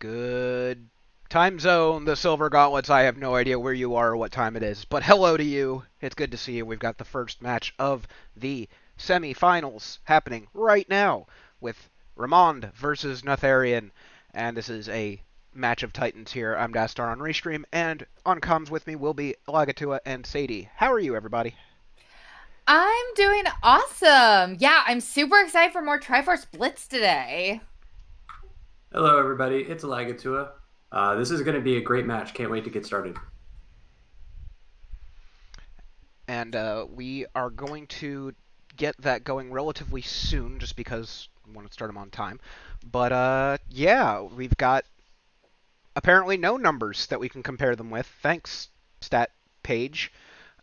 Good time zone, the Silver Gauntlets. I have no idea where you are or what time it is, but hello to you. It's good to see you. We've got the first match of the semifinals happening right now with Ramond versus Natheirean, and this is a match of titans here. I'm Dastar on Restream, and on comms with me will be Elagatua and Sadie. How are you, everybody? I'm doing awesome. Yeah, I'm super excited for more Triforce Blitz today. Hello, everybody. It's Elagatua. This is going to be a great match. Can't wait to get started. And we are going to get that going relatively soon, just because we want to start them on time. But yeah, we've got apparently no numbers that we can compare them with. Thanks, stat page.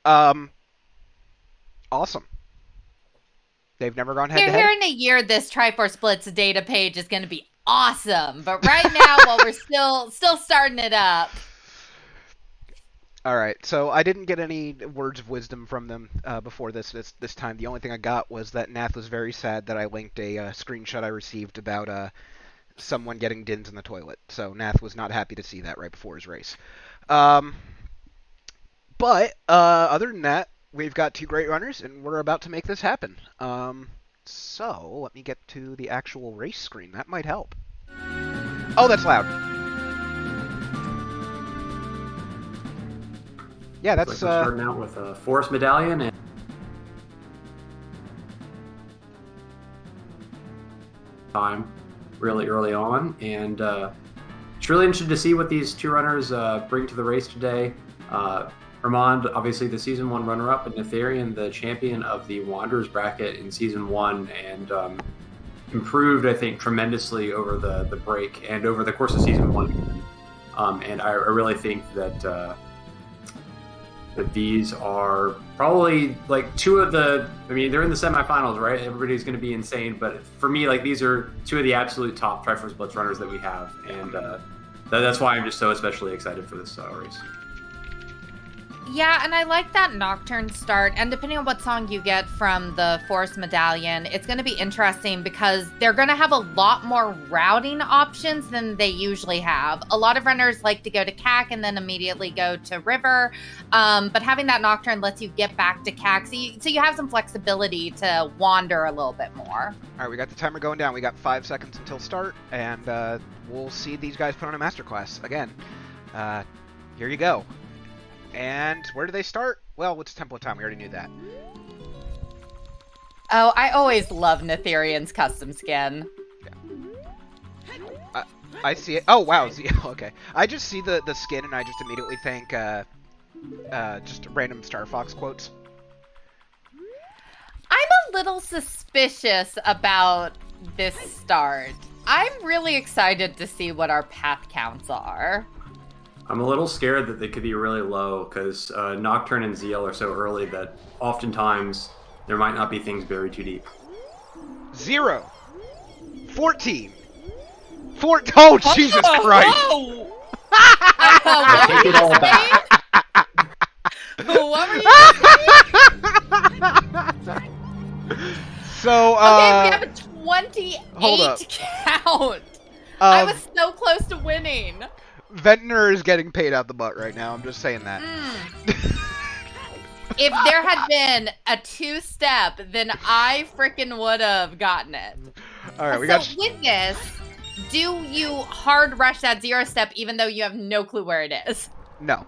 Awesome. They've never gone head to head. Here in a year, this Triforce Blitz data page is going to be awesome. But right now, while we're still starting it up. All right, so I didn't get any words of wisdom from them before this time. The only thing I got was that Nath was very sad that I linked a screenshot I received about someone getting dins in the toilet. So Nath was not happy to see that right before his race. But other than that, we've got two great runners, and we're about to make this happen. So let me get to the actual race screen. That might help. Oh, that's loud. Yeah, that's we're starting out with a Force Medallion and time really early on, and it's really interesting to see what these two runners bring to the race today. Ramond, obviously the Season 1 runner-up, and Natheirean, the champion of the Wanderers bracket in Season 1, and improved, I think, tremendously over the break and over the course of Season 1. And I really think that these are probably like two of the, I mean, they're in the semifinals, right? Everybody's going to be insane, but for me, like, these are two of the absolute top Triforce Blitz runners that we have, and that's why I'm just so especially excited for this race. Yeah, and I like that Nocturne start, and depending on what song you get from the Force Medallion, it's going to be interesting because they're going to have a lot more routing options than they usually have. A lot of runners like to go to CAC and then immediately go to River, but having that Nocturne lets you get back to CAC, so you have some flexibility to wander a little bit more. All right, we got the timer going down. We got 5 seconds until start, and we'll see these guys put on a masterclass again. Here you go. And where do they start? Well, it's Temple of Time. We already knew that. Oh, I always love Natheirean's custom skin. Yeah. I see it. Oh, wow. Okay. I just see the skin, and I just immediately think just random Star Fox quotes. I'm a little suspicious about this start. I'm really excited to see what our path counts are. I'm a little scared that they could be really low because Nocturne and Zeal are so early that oftentimes there might not be things buried too deep. 0. 14. Oh, Jesus Christ! I take it all back. What were you saying? So, okay, we have a 28 hold up. count. I was so close to winning. Ventnor is getting paid out the butt right now. I'm just saying that. If there had been a 2-step, then I freaking would have gotten it. All right, with this, do you hard rush that 0-step even though you have no clue where it is? No.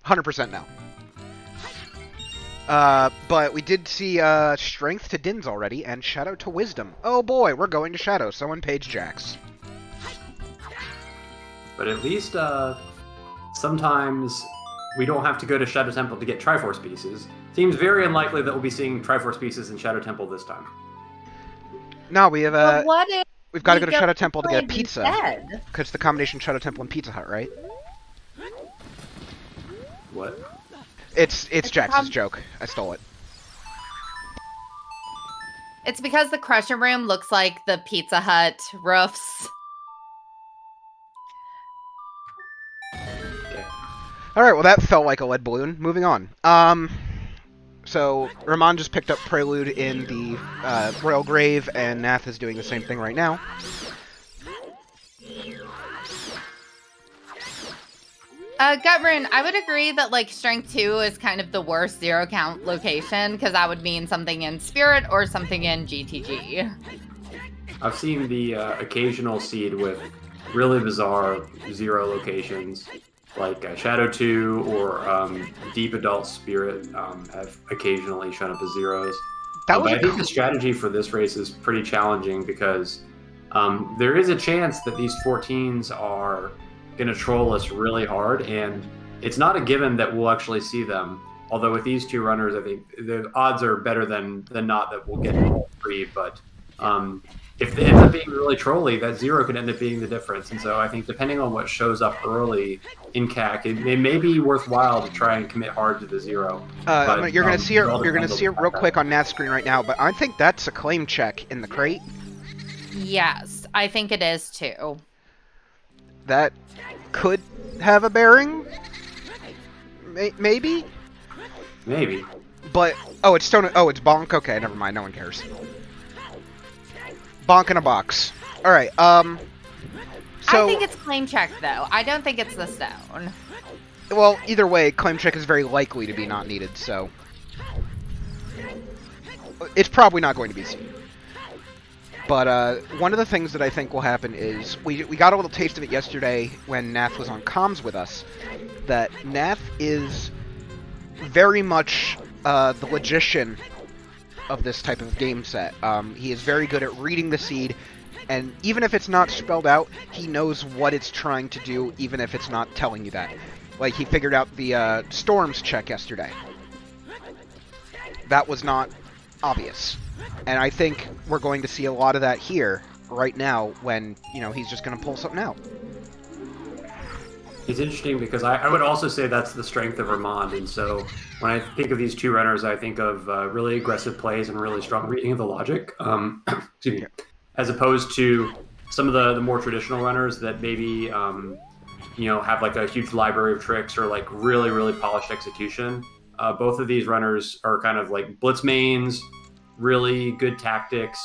100% no. But we did see Strength to Dins already, and Shadow to Wisdom. Oh boy, we're going to Shadow. Someone page Jax. But at least sometimes we don't have to go to Shadow Temple to get Triforce pieces. Seems very unlikely that we'll be seeing Triforce pieces in Shadow Temple this time. No, we have we've got to go to Shadow Temple to get a pizza. Instead? Because it's the combination Shadow Temple and Pizza Hut, right? What? It's Jax's joke. I stole it. It's because the Crusher Room looks like the Pizza Hut roofs. Alright, well that felt like a lead balloon. Moving on. So, Ramond just picked up Prelude in the Royal Grave, and Nath is doing the same thing right now. Gutrun, I would agree that like strength 2 is kind of the worst zero count location because that would mean something in Spirit or something in GTG. I've seen the occasional seed with really bizarre zero locations, like Shadow 2 or Deep Adult Spirit have occasionally shown up as zeros. That was but I think the strategy for this race is pretty challenging because there is a chance that these 14s are going to troll us really hard, and it's not a given that we'll actually see them. Although with these two runners, I think the odds are better than not that we'll get all three. But if it ends up being really trolly, that zero could end up being the difference. And so I think depending on what shows up early in CAC, it may be worthwhile to try and commit hard to the zero. You're gonna see it. You're gonna see it real quick on Nat's screen right now. But I think that's a claim check in the crate. Yes, I think it is too. That could have a bearing. Maybe. Maybe. But it's stone. Oh, it's bonk. Okay, never mind. No one cares. Bonk in a box. All right. So I think it's claim check though. I don't think it's the stone. Well, either way, claim check is very likely to be not needed. So it's probably not going to be seen. But one of the things that I think will happen is we got a little taste of it yesterday when Nath was on comms with us. That Nath is very much the logician of this type of game set. He is very good at reading the seed, and even if it's not spelled out, he knows what it's trying to do, even if it's not telling you that. Like, he figured out the storms check yesterday. That was not obvious. And I think we're going to see a lot of that here, right now, when, he's just going to pull something out. It's interesting because I would also say that's the strength of Ramond. And so when I think of these two runners, I think of really aggressive plays and really strong reading of the logic, excuse me, as opposed to some of the more traditional runners that maybe, have like a huge library of tricks or like really, really polished execution. Both of these runners are kind of like blitz mains, really good tactics,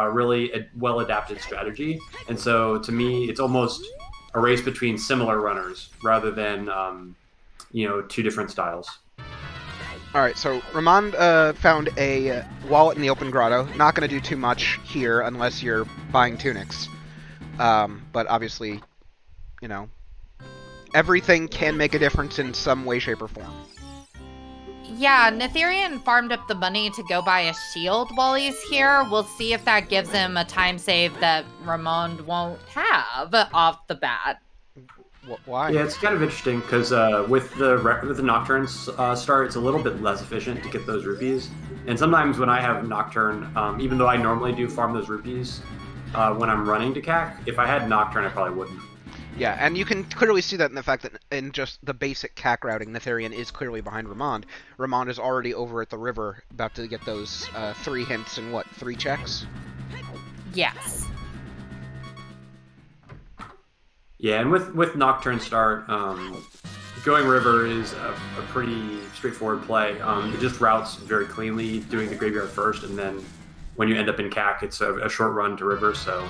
really well-adapted strategy. And so to me, it's almost a race between similar runners rather than, two different styles. All right, so Ramond found a wallet in the open grotto. Not going to do too much here unless you're buying tunics. But obviously, everything can make a difference in some way, shape, or form. Yeah, Natheirean farmed up the money to go buy a shield while he's here. We'll see if that gives him a time save that Ramond won't have off the bat. Why? Yeah, it's kind of interesting because with the Nocturne start, it's a little bit less efficient to get those rupees. And sometimes when I have Nocturne, even though I normally do farm those rupees when I'm running to CAC, if I had Nocturne, I probably wouldn't. Yeah, and you can clearly see that in the fact that in just the basic CAC routing, Natheirean is clearly behind Ramond. Ramond is already over at the river, about to get those 3 hints and 3 checks? Yes. Yeah, and with Nocturne start, going river is a pretty straightforward play. It just routes very cleanly, doing the graveyard first, and then when you end up in CAC, it's a short run to river, so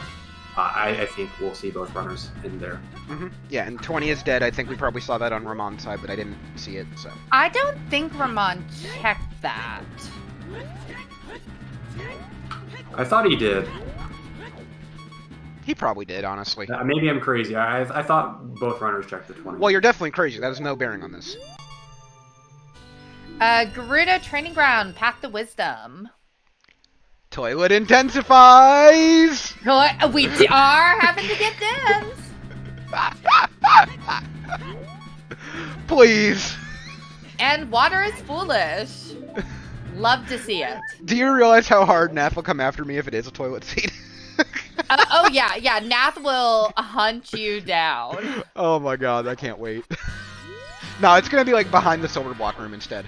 I think we'll see both runners in there. Mm-hmm. Yeah, and 20 is dead. I think we probably saw that on Ramond's side, but I didn't see it, so. I don't think Ramond checked that. I thought he did. He probably did, honestly. Maybe I'm crazy. I thought both runners checked the 20. Well, you're definitely crazy. That has no bearing on this. Gerudo Training Ground, Path to Wisdom. Toilet intensifies! We are having to get dibs. Please. And water is foolish. Love to see it. Do you realize how hard Nath will come after me if it is a toilet seat? Yeah. Nath will hunt you down. Oh my god, I can't wait. No, it's gonna be like behind the silver block room instead.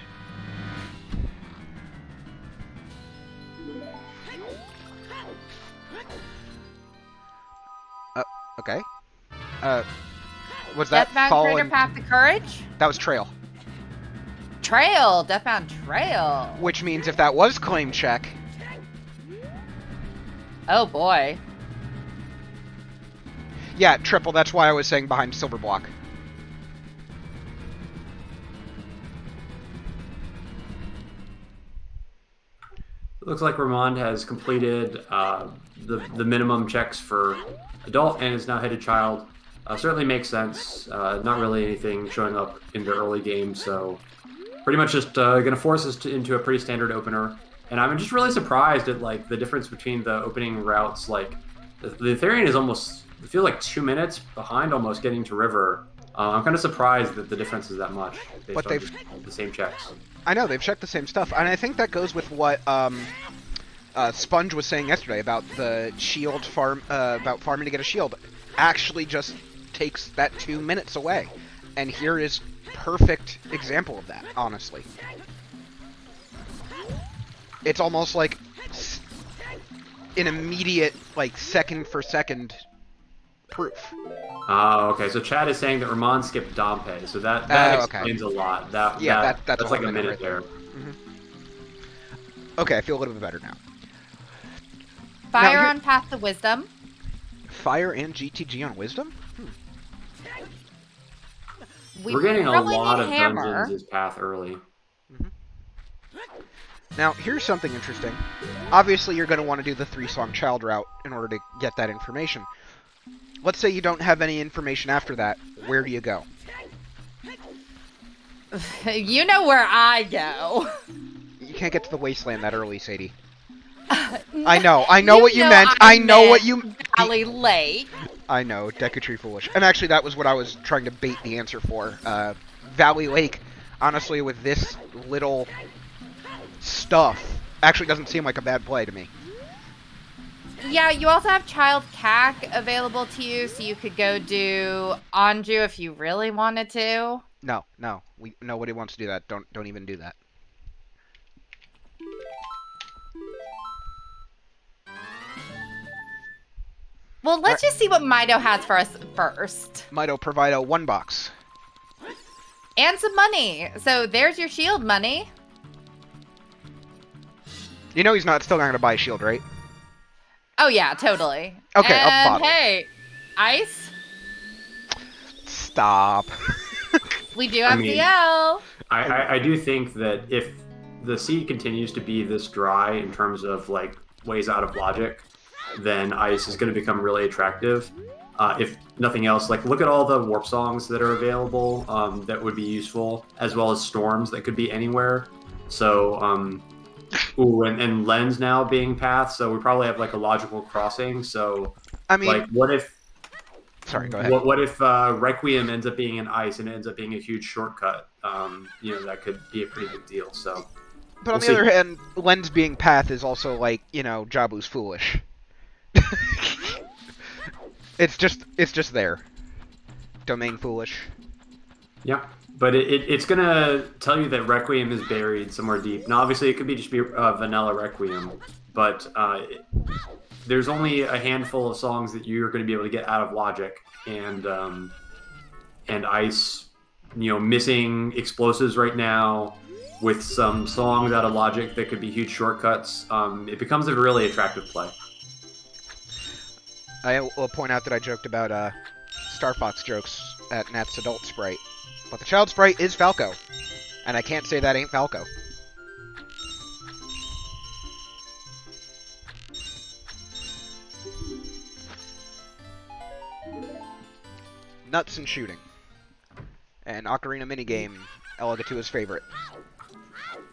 Okay. Was that Deathbound fall Crater Path to Courage? That was Trail. Trail. Deathbound Trail. Which means if that was claim check... Oh boy. Yeah, triple. That's why I was saying behind silver block. It looks like Ramond has completed the minimum checks for adult and is now headed child. Certainly makes sense. Not really anything showing up in the early game, so pretty much just going to force us into a pretty standard opener. And I'm just really surprised at like the difference between the opening routes. Like the Natheirean is almost, I feel like 2 minutes behind almost getting to River. I'm kind of surprised that the difference is that much based on the same checks. I know, they've checked the same stuff, and I think that goes with what Sponge was saying yesterday about the shield farm, about farming to get a shield. Actually just takes that 2 minutes away. And here is perfect example of that, honestly. It's almost like an immediate, like, second for second proof. Okay. So Chad is saying that Ramon skipped Dompe, so that explains a lot. That's like a minute there. Mm-hmm. Okay, I feel a little bit better now. Fire on Path to Wisdom. Fire and GTG on Wisdom? We're getting a lot of dungeons as path early. Mm-hmm. Now, here's something interesting. Obviously, you're going to want to do the 3-song child route in order to get that information. Let's say you don't have any information after that. Where do you go? You know where I go. You can't get to the wasteland that early, Sadie. I know what you meant. I know what you... Valley Lake. I know, Decatree Foolish. And actually, that was what I was trying to bait the answer for. Valley Lake, honestly, with this little stuff, actually doesn't seem like a bad play to me. Yeah, you also have Child CAC available to you, so you could go do Anju if you really wanted to. No. Nobody wants to do that. Don't even do that. Well, let's just see what Mido has for us first. Mido provide a 1 box. And some money. So there's your shield money. You know he's still not going to buy a shield, right? Oh, yeah, totally. Okay, and I'll bottle. Hey, Ice? Stop. We do have DL. I do think that if the seed continues to be this dry in terms of like ways out of logic, then Ice is going to become really attractive. If nothing else, like look at all the warp songs that are available that would be useful, as well as storms that could be anywhere. So, and Lens now being path, so we probably have like a logical crossing. So, I mean, like, what if? Sorry, go ahead. What if Requiem ends up being an Ice and it ends up being a huge shortcut? That could be a pretty big deal. So, but on the other hand, Lens being path is also like Jabu's foolish. It's just there. Domain foolish. Yeah, but it's gonna tell you that Requiem is buried somewhere deep. Now, obviously, it could just be vanilla Requiem, but there's only a handful of songs that you're going to be able to get out of logic, and Ice, missing explosives right now with some songs out of logic that could be huge shortcuts. It becomes a really attractive play. I will point out that I joked about Star Fox jokes at Nat's adult sprite, but the child sprite is Falco, and I can't say that ain't Falco. Nuts and shooting. And Ocarina minigame, Elagatua's favorite.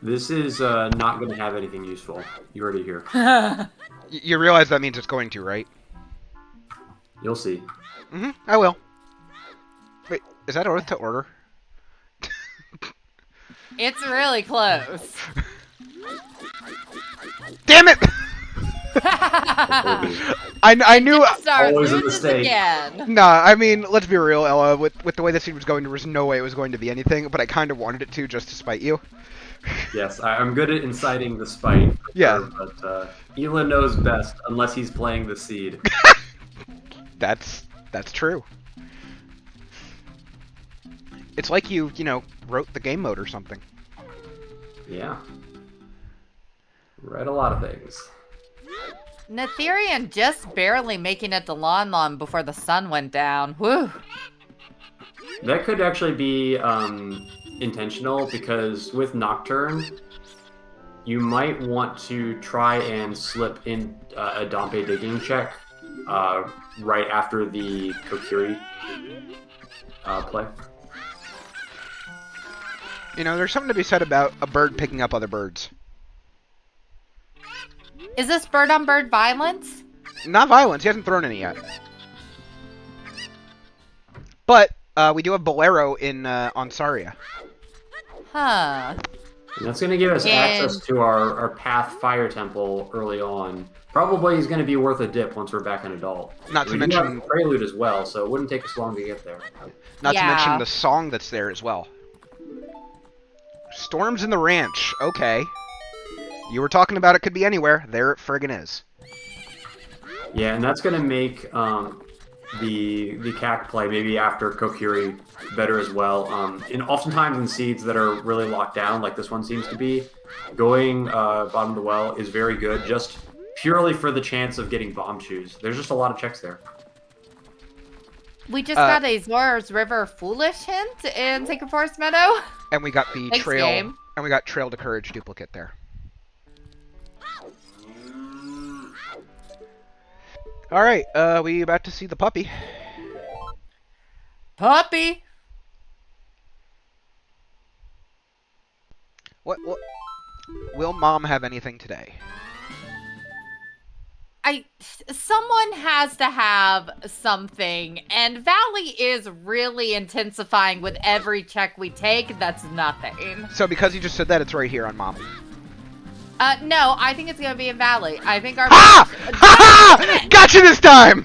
This is not going to have anything useful. You already hear. You realize that means it's going to, right? You'll see. Mm-hmm, I will. Wait, is that Earth to Order? It's really close. Damn it! I knew. Always a mistake. Again. Nah, I mean, let's be real, Ella. With the way this scene was going, there was no way it was going to be anything. But I kind of wanted it to, just to spite you. Yes, I'm good at inciting the spite. Yeah. Sure, but Ela knows best, unless he's playing the seed. That's true. It's like you wrote the game mode or something. Yeah. Read a lot of things. Natheirean just barely making it to Lon Lon before the sun went down. Woo! That could actually be intentional, because with Nocturne, you might want to try and slip in a Dompe digging check right after the Kokiri play. You know, there's something to be said about a bird picking up other birds. Is this bird-on-bird violence? Not violence. He hasn't thrown any yet. But we do have Bolero in on Saria. Huh. And that's going to give us access to our Path Fire Temple early on. Probably is going to be worth a dip once we're back in Adult. Not to We mention do have Prelude as well, so it wouldn't take us long to get there. Not to mention the song that's there as well. Storms in the Ranch. Okay. You were talking about it could be anywhere. There it friggin' is. Yeah, and that's going to make the CAC play maybe after Kokiri better as well. And oftentimes in seeds that are really locked down, like this one seems to be, going bottom of the well is very good, just purely for the chance of getting bomb shoes. There's just a lot of checks there. We just got a Zora's River Foolish hint in Sacred Forest Meadow. And we got the Thanks, trail. game. And we got Trail to Courage duplicate there. All right, we about to see the puppy. Puppy. What? Will Mom have anything today? Someone has to have something, and Valley is really intensifying with every check we take. That's nothing. So because you just said that, it's right here on Mom. No, I think it's gonna be in Valley. I think our Ha! Gotcha this time.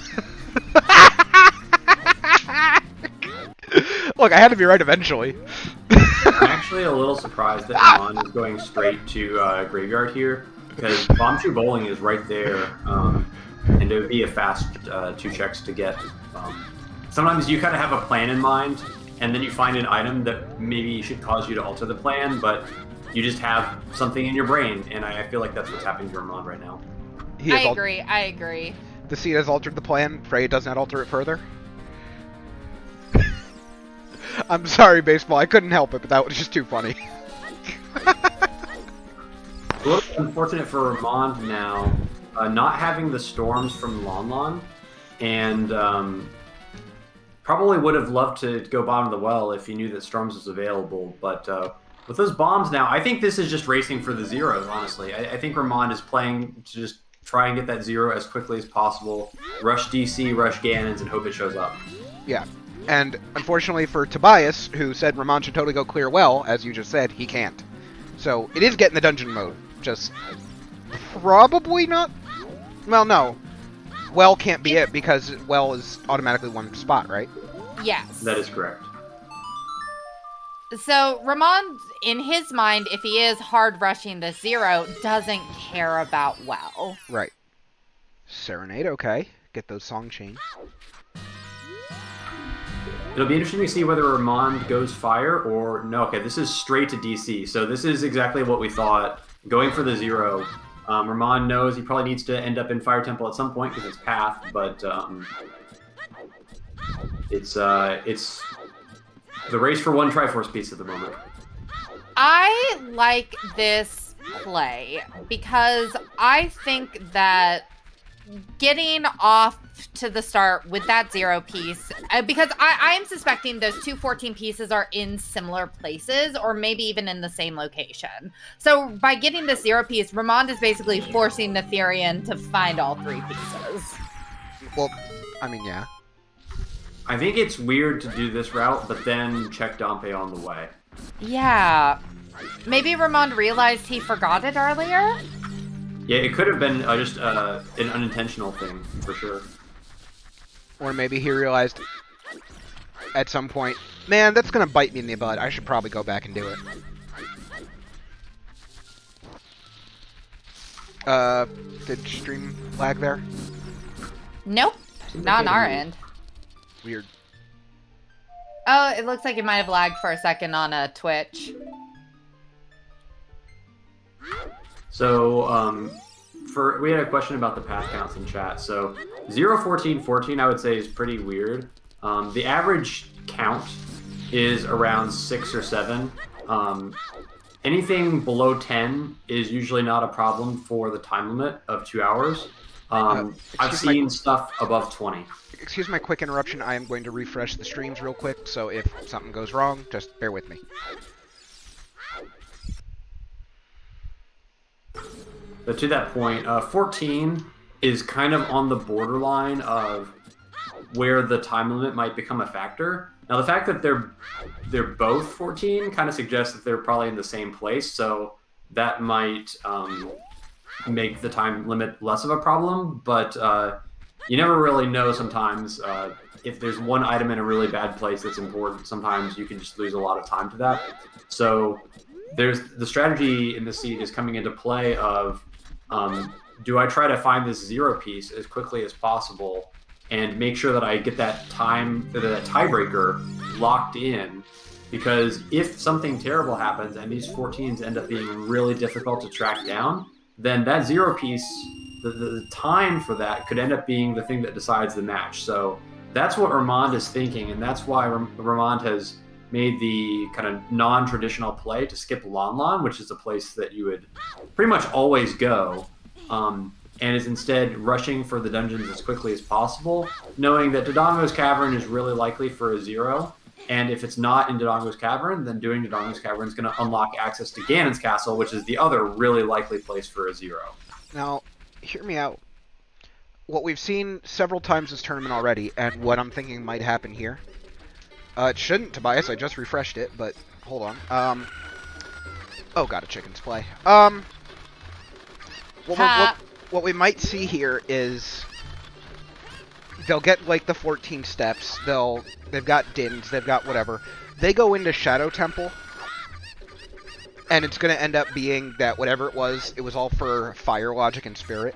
Look, I had to be right eventually. I'm actually a little surprised that Ramond is going straight to Graveyard here, because Bomb Shoe Bowling is right there, and it would be a fast 2 checks to get. Sometimes you kind of have a plan in mind, and then you find an item that maybe should cause you to alter the plan, but you just have something in your brain, and I feel like that's what's happening to Ramond right now. I agree. The seed has altered the plan. Frey does not alter it further. I'm sorry, Baseball. I couldn't help it, but that was just too funny. A little unfortunate for Ramond now, not having the storms from Lon Lon, and probably would have loved to go bottom of the well if he knew that storms was available, but with those bombs now, I think this is just racing for the zeros, honestly. I think Ramond is playing to just try and get that 0 as quickly as possible, rush DC, rush Ganons, and hope it shows up. Yeah. And unfortunately for Tobias, who said Ramond should totally go clear well, as you just said, he can't. So it is getting the dungeon mode. Just probably not. Well, no. Well can't be it because well is automatically one spot, right? Yes. That is correct. So Ramond, in his mind, if he is hard rushing the 0, doesn't care about well. Right. Serenade, okay. Get those song chains. It'll be interesting to see whether Ramond goes fire or no. Okay, this is straight to DC, so this is exactly what we thought. Going for the 0. Ramond knows he probably needs to end up in Fire Temple at some point because it's Path, but it's the race for one Triforce piece at the moment. I like this play because I think that getting off to the start with that 0 piece, because I am suspecting those 2 14 pieces are in similar places or maybe even in the same location. So by getting this 0 piece, Ramond is basically forcing Natheirean to find all 3 pieces. Well, I mean, yeah. I think it's weird to do this route, but then check Dompe on the way. Yeah. Maybe Ramond realized he forgot it earlier? Yeah, it could have been just an unintentional thing, for sure. Or maybe he realized at some point, man, that's going to bite me in the butt. I should probably go back and do it. Did stream lag there? Nope. Not on our end. Weird. Oh, it looks like it might have lagged for a second on Twitch. So, we had a question about the path counts in chat. So, 0, 14, 14, I would say is pretty weird. The average count is around 6 or 7. And anything below 10 is usually not a problem for the time limit of 2 hours. I've seen stuff above 20. Excuse my quick interruption. I am going to refresh the streams real quick, so if something goes wrong, just bear with me. But to that point, 14 is kind of on the borderline of where the time limit might become a factor. Now, the fact that they're both 14 kind of suggests that they're probably in the same place, so that might make the time limit less of a problem, but you never really know sometimes. If there's one item in a really bad place that's important, sometimes you can just lose a lot of time to that. So there's the strategy in the seed is coming into play of do I try to find this 0 piece as quickly as possible and make sure that I get that tiebreaker locked in, because if something terrible happens and these 14s end up being really difficult to track down, then that 0 piece, the time for that could end up being the thing that decides the match. So that's what Ramond is thinking, and that's why Ramond has made the kind of non-traditional play to skip Lon Lon, which is a place that you would pretty much always go, and is instead rushing for the dungeons as quickly as possible, knowing that Dodongo's Cavern is really likely for a 0, and if it's not in Dodongo's Cavern, then doing Dodongo's Cavern is going to unlock access to Ganon's Castle, which is the other really likely place for a 0. Now, hear me out. What we've seen several times this tournament already, and what I'm thinking might happen here. It shouldn't, Tobias. I just refreshed it, but hold on. Oh, got a chicken's play. What we might see here is they'll get like the 14 steps. They've got dins. They've got whatever. They go into Shadow Temple, and it's going to end up being that whatever it was all for fire, logic, and spirit.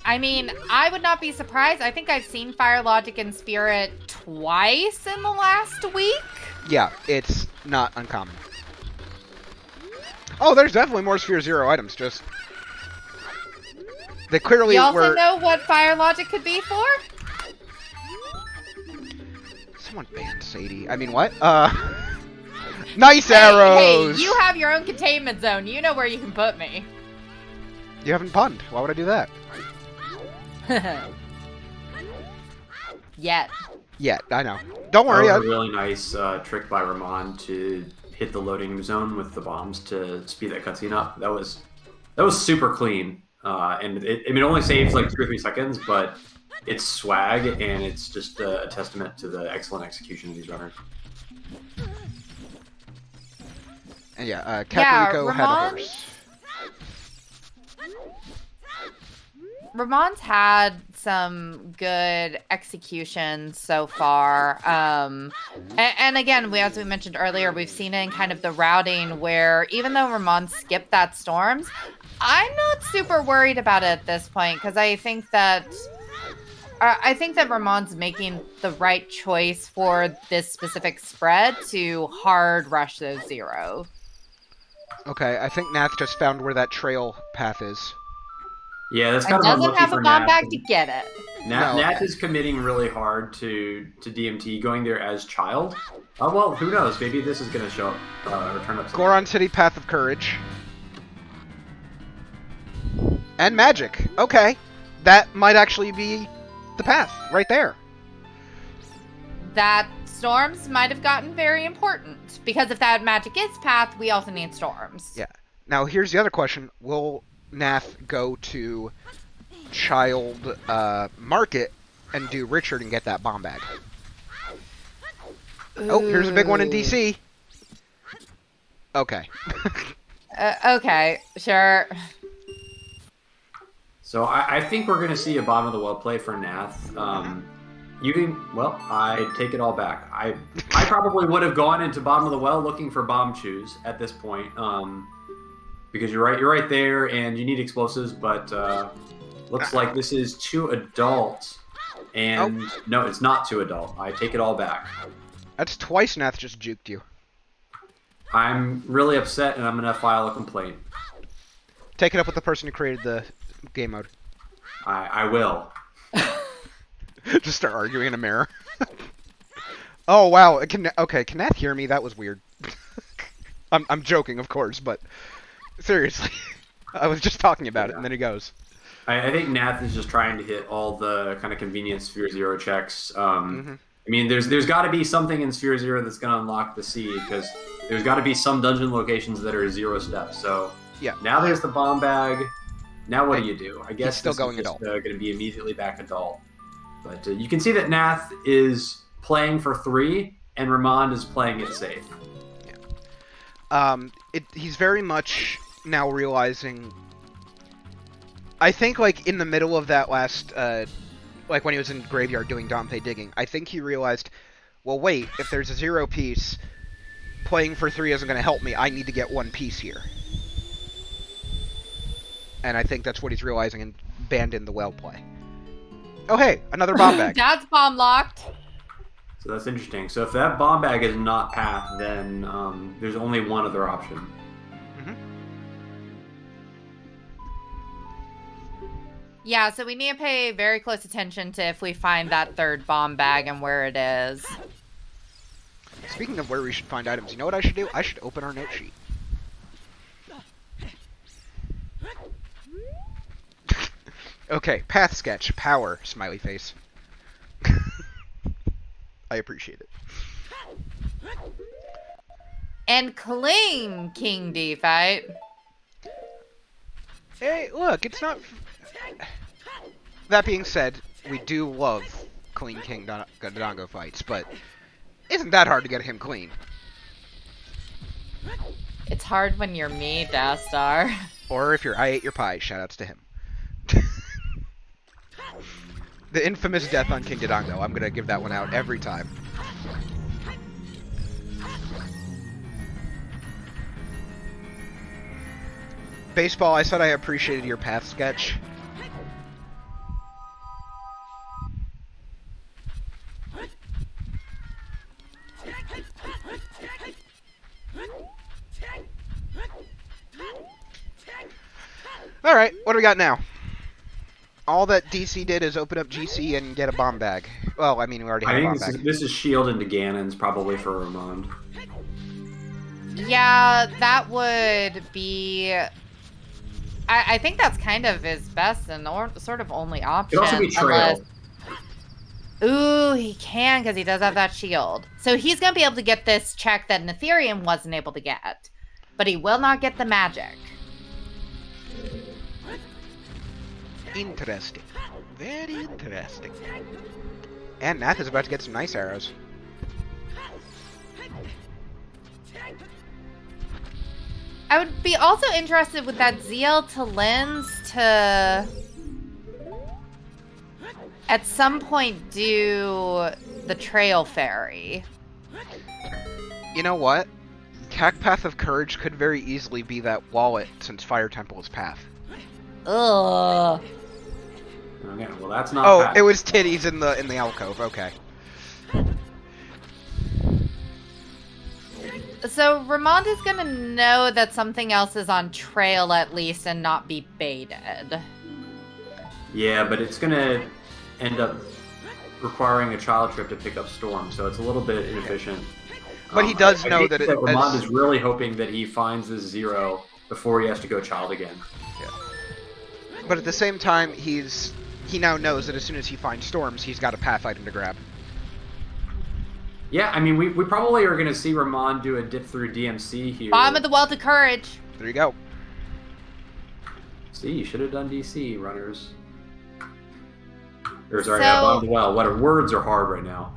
I mean, I would not be surprised. I think I've seen Fire, Logic, and Spirit twice in the last week. Yeah, it's not uncommon. Oh, there's definitely more Sphere 0 items, just... They clearly you also were... know what Fire Logic could be for? Someone banned Sadie. I mean, what? Nice arrows! Hey, you have your own containment zone. You know where you can put me. You haven't punned. Why would I do that? Yet, I know. Don't worry. That was a really nice trick by Ramond to hit the loading zone with the bombs to speed that cutscene up. That was super clean, and it only saves like 2 or 3 seconds, but it's swag, and it's just a testament to the excellent execution of these runners. And yeah, Kakariko had a horse. Ramon's had some good execution so far. And again, as we mentioned earlier, we've seen it in kind of the routing where even though Ramon skipped that Storms, I'm not super worried about it at this point because I think that Ramon's making the right choice for this specific spread to hard rush those 0. Okay, I think Nath just found where that trail path is. Yeah, that's kind of doesn't have a bomb bag to get it. Nath is committing really hard to DMT, going there as child. Oh, well, who knows? Maybe this is going to show up, or turn up. Goron City Path of Courage. And magic. Okay. That might actually be the path, right there. That Storms might have gotten very important, because if that magic is path, we also need Storms. Yeah. Now, here's the other question. Will Nath go to Child Market and do Richard and get that bomb bag? Ooh. Oh, here's a big one in DC. Okay. Okay, sure. So I think we're going to see a bottom of the well play for Nath. I take it all back. I probably would have gone into bottom of the well looking for bomb chews at this point. Because you're right there, and you need explosives, but looks like this is too adult, and no, it's not too adult. I take it all back. That's twice Nath just juked you. I'm really upset, and I'm going to file a complaint. Take it up with the person who created the game mode. I will. Just start arguing in a mirror. Oh, wow. Can Nath hear me? That was weird. I'm joking, of course, but seriously, I was just talking about it, and then he goes. I think Nath is just trying to hit all the kind of convenient Sphere Zero checks. Mm-hmm. I mean, there's got to be something in Sphere Zero that's going to unlock the sea, because there's got to be some dungeon locations that are 0 steps. So Yeah. now there's the bomb bag. Now what do? I guess still this going is just adult. going to be immediately back adult. But you can see that Nath is playing for 3, and Ramond is playing it safe. He's very much now realizing. I think, like, in the middle of that last, like, when he was in Graveyard doing Dante digging, I think he realized, well, wait, if there's a 0 piece, playing for 3 isn't going to help me. I need to get 1 piece here. And I think that's what he's realizing and banned in the well play. Oh, hey, another bomb bag. That's bomb locked. So that's interesting. So if that bomb bag is not path, then there's only one other option. Yeah, so we need to pay very close attention to if we find that 3rd bomb bag and where it is. Speaking of where we should find items, you know what I should do? I should open our note sheet. Okay, path sketch, power, smiley face. I appreciate it. And cling, King D fight. Hey, look, it's not... That being said, we do love clean King Dodongo fights, but isn't that hard to get him clean? It's hard when you're me, Dastar. Or if you're I Ate Your Pie, shoutouts to him. The infamous death on King Dodongo, I'm gonna give that one out every time. Baseball, I said I appreciated your path sketch. Alright, what do we got now? All that DC did is open up GC and get a bomb bag. Well, I mean, we already have a bomb bag. This is shield into Ganon's probably for Ramond. Yeah, that would be... I think that's kind of his best and sort of only option. It could also be Trail. Ooh, he can because he does have that shield. So he's going to be able to get this check that Natheirean wasn't able to get. But he will not get the magic. Interesting. Very interesting. And Nath is about to get some nice arrows. I would be also interested with that ZL to Lens to at some point do the Trail Fairy. You know what? Cac Path of Courage could very easily be that wallet since Fire Temple is path. Ugh. Okay, well that's not. Oh, path. it was titties in the alcove. Okay. So Ramond is gonna know that something else is on Trail at least and not be baited. Yeah, but it's gonna end up requiring a child trip to pick up Storm, so it's a little bit inefficient. But he does know that Ramond is really hoping that he finds this 0 before he has to go child again. Yeah. But at the same time, he now knows that as soon as he finds Storms, he's got a path item to grab. Yeah, I mean, we probably are going to see Ramond do a dip through DMC here. Bottom of the well to Courage. There you go. See, you should have done DC, runners. Or sorry, So- bottom of the well. Words are hard right now.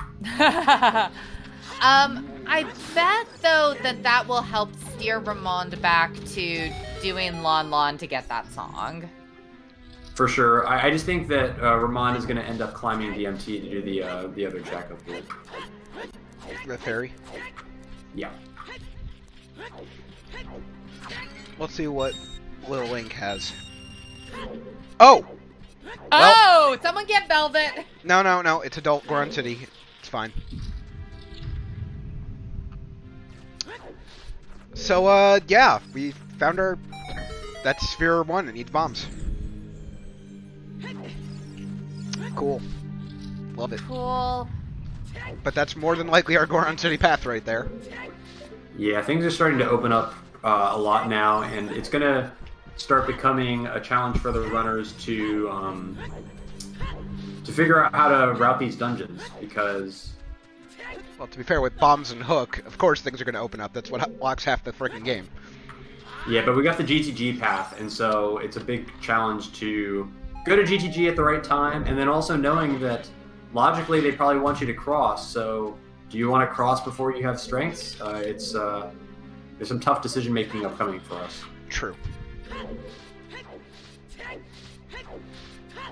I bet though that will help steer Ramond back to doing Lon Lon to get that song. For sure. I just think that Ramond is going to end up climbing DMT to do the other check of the... The fairy. Yeah. Let's see what Lil Link has. Oh! Oh! Someone get Velvet! No. It's adult Goron City. It's fine. So, yeah. We found that Sphere 1. It needs bombs. Cool. Love it. Cool. But that's more than likely our Goron City path right there. Yeah, things are starting to open up a lot now, and it's going to start becoming a challenge for the runners to figure out how to route these dungeons, because... Well, to be fair, with bombs and hook, of course things are going to open up. That's what locks half the freaking game. Yeah, but we got the GTG path, and so it's a big challenge to go to GTG at the right time, and then also knowing that logically they probably want you to cross, so do you want to cross before you have strengths? There's some tough decision-making upcoming for us. True.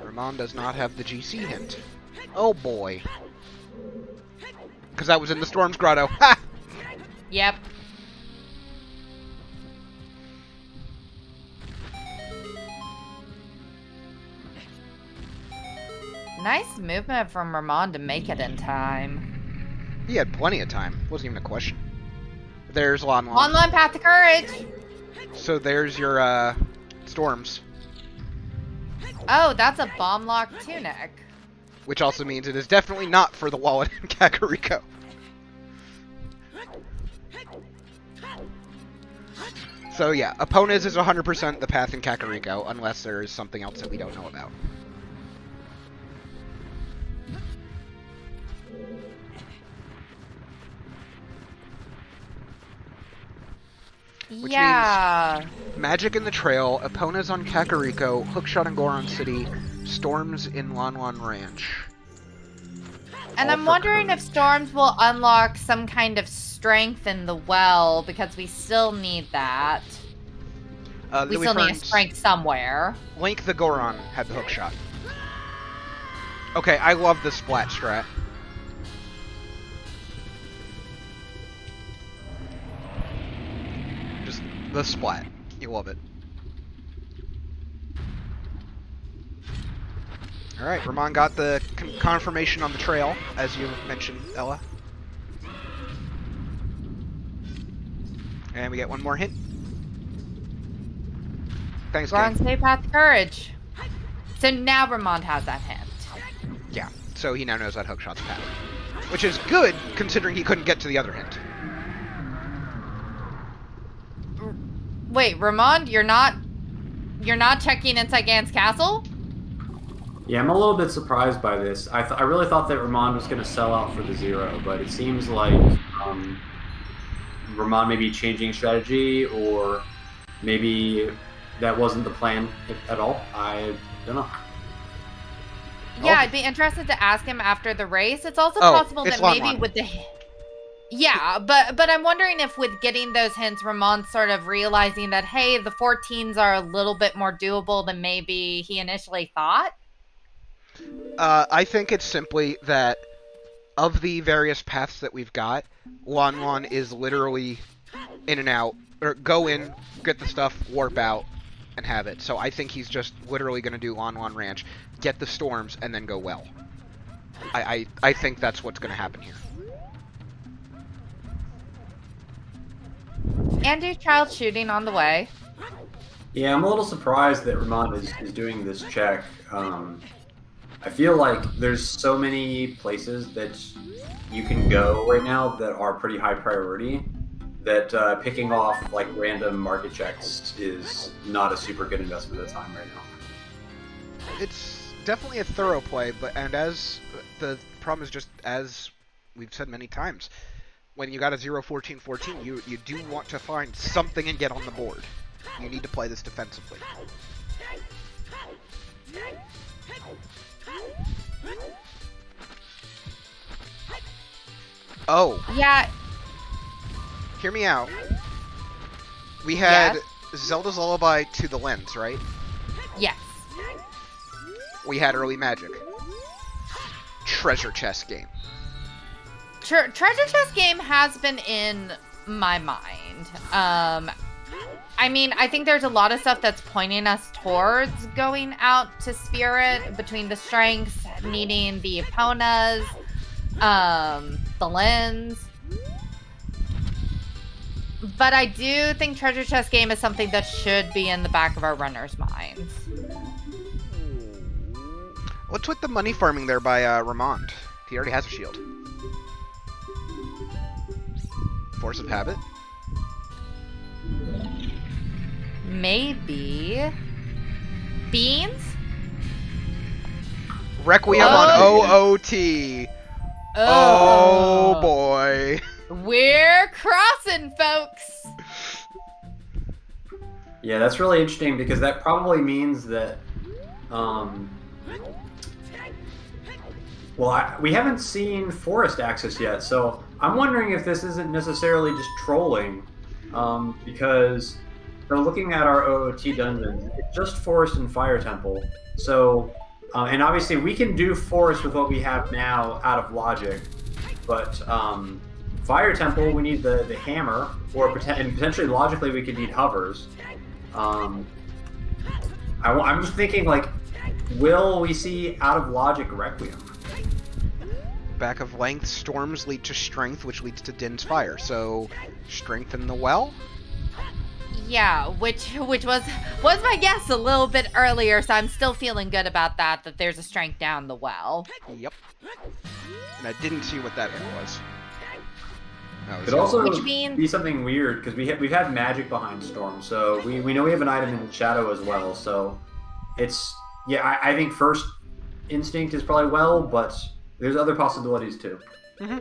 Ramond does not have the GC hint. Oh boy. Because that was in the Storm's Grotto. Ha! Yep. Nice movement from Ramond to make it in time. He had plenty of time. Wasn't even a question. There's Lon Lon. Online Path to Courage! So there's your, Storms. Oh, that's a bomb lock tunic. Which also means it is definitely not for the wallet in Kakariko. So yeah, opponents is 100% the path in Kakariko, unless there is something else that we don't know about. Which yeah. means Magic in the Trail, Epona's on Kakariko, Hookshot in Goron City, Storms in Lon Lon Ranch. And All I'm for wondering if Courage. Storms will unlock some kind of strength in the well, because we still need that. We Louis still need a Ferns- strength somewhere. Link the Goron had the Hookshot. Okay, I love the splat strat. Just the splat. You love it. Alright, Ramond got the confirmation on the trail, as you mentioned, Ella. And we get one more hint. Thanks, Goron game. City Path to Courage. So now Ramond has that hint. Yeah, so he now knows that Hookshot's path. Which is good, considering he couldn't get to the other hint. Wait, Ramond, you're not checking inside Gan's castle? Yeah, I'm a little bit surprised by this. I really thought that Ramond was going to sell out for the 0, but it seems like Ramond may be changing strategy, or maybe that wasn't the plan at all. I don't know. Yeah, Oh. I'd be interested to ask him after the race. It's also Oh, possible it's that Lon maybe Lon. with the... Yeah, but I'm wondering if with getting those hints, Ramon's sort of realizing that, hey, the 14s are a little bit more doable than maybe he initially thought. I think it's simply that of the various paths that we've got, Lon Lon is literally in and out, or go in, get the stuff, warp out, and have it. So I think he's just literally going to do Lon Lon Ranch, get the storms, and then go well. I think that's what's going to happen here. And do child shooting on the way. Yeah, I'm a little surprised that Ramond is doing this check. I feel like there's so many places that you can go right now that are pretty high priority that picking off like random market checks is not a super good investment of time right now. It's definitely a thorough play, and as the problem is, just as we've said many times, when you got a 0-14-14, you do want to find something and get on the board. You need to play this defensively. Oh, Yeah, hear me out. We had Yes. Zelda's Lullaby to the Lens, right? yes. We had early Magic. Treasure chest game. Treasure chest game has been in my mind. I mean, I think there's a lot of stuff that's pointing us towards going out to Spirit, between the strengths, needing the Eponas, the lens. But I do think treasure chest game is something that should be in the back of our runners' minds. What's with the money farming there by Ramond? He already has a shield. Force of Habit? Maybe beans. Requiem on OOT. Oh boy. We're crossing, folks. Yeah, that's really interesting because that probably means that, we haven't seen Forest Access yet, so I'm wondering if this isn't necessarily just trolling, because looking at our OOT dungeons, it's just Forest and Fire Temple. So, and obviously we can do Forest with what we have now out of logic, but Fire Temple, we need the hammer, and potentially logically we could need hovers. I'm just thinking, like, will we see out of logic Requiem? Back of length, storms lead to strength, which leads to Din's fire. So, strengthen the well? Yeah, which was my guess a little bit earlier, so I'm still feeling good about that there's a strength down the well. Yep. And I didn't see what that hit was. Could also be something weird, because we've had magic behind Storm, so we know we have an item in Shadow as well, so it's... Yeah, I think first instinct is probably well, but there's other possibilities too. Mm-hmm.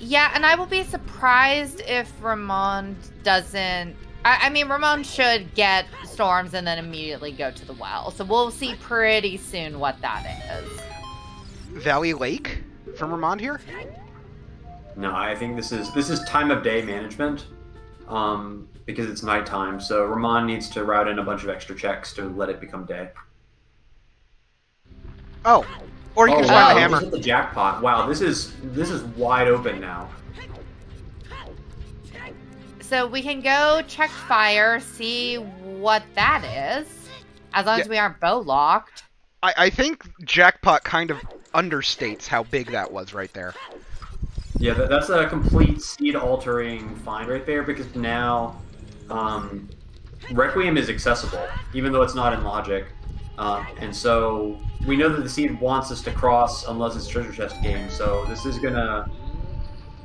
Yeah, and I will be surprised if Ramond doesn't... I mean, Ramond should get storms and then immediately go to the well. So we'll see pretty soon what that is. Valley Lake from Ramond here? No, I think this is time of day management, because it's nighttime. So Ramond needs to route in a bunch of extra checks to let it become day. Oh, or you can just find the hammer. Hit the jackpot. Wow, this is wide open now. So we can go check fire, see what that is, as long as we aren't bow locked. I think jackpot kind of understates how big that was right there. Yeah, that's a complete seed-altering find right there, because now Requiem is accessible, even though it's not in logic. And so we know that the seed wants us to cross unless it's treasure chest game, so this is going to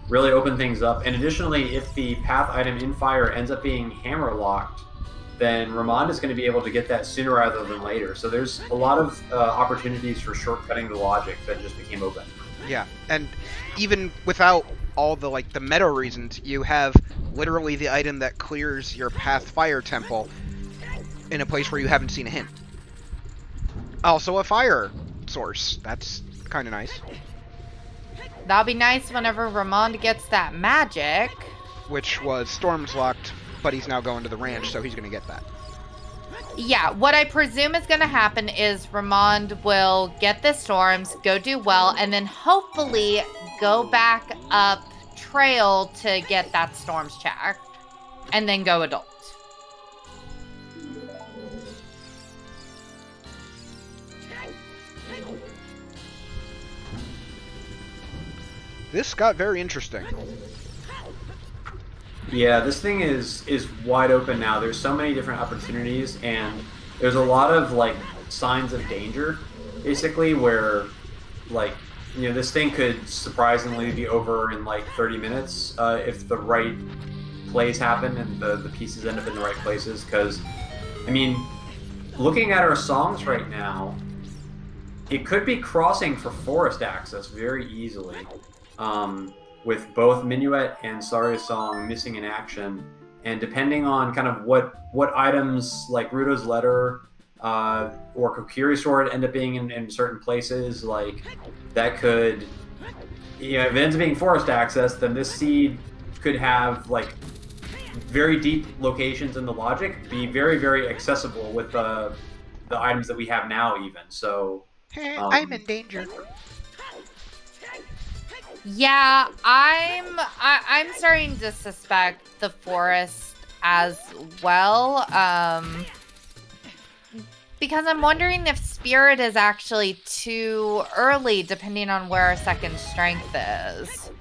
really open things up. And additionally, if the path item in fire ends up being hammer locked, then Ramond is going to be able to get that sooner rather than later. So there's a lot of opportunities for shortcutting the logic that just became open. Yeah, and even without all the the meta reasons, you have literally the item that clears your path fire temple in a place where you haven't seen a hint. Also a fire source. That's kind of nice. That'll be nice whenever Ramond gets that magic. Which was storms locked, but he's now going to the ranch, so he's going to get that. Yeah, what I presume is going to happen is Ramond will get the storms, go do well, and then hopefully go back up trail to get that storms check, and then go adult. This got very interesting. Yeah, this thing is wide open now. There's so many different opportunities, and there's a lot of signs of danger, basically, where this thing could surprisingly be over in 30 minutes if the right plays happen and the pieces end up in the right places. Because, I mean, looking at our songs right now, it could be crossing for forest access very easily. With both Minuet and Saria's song missing in action, and depending on kind of what items like Rudo's letter or Kokiri sword end up being in certain places, that could, if it ends up being forest access, then this seed could have very deep locations in the logic, be very, very accessible with the items that we have now even. So I'm in danger. Yeah, I'm starting to suspect the forest as well, because I'm wondering if spirit is actually too early, depending on where our second strength is.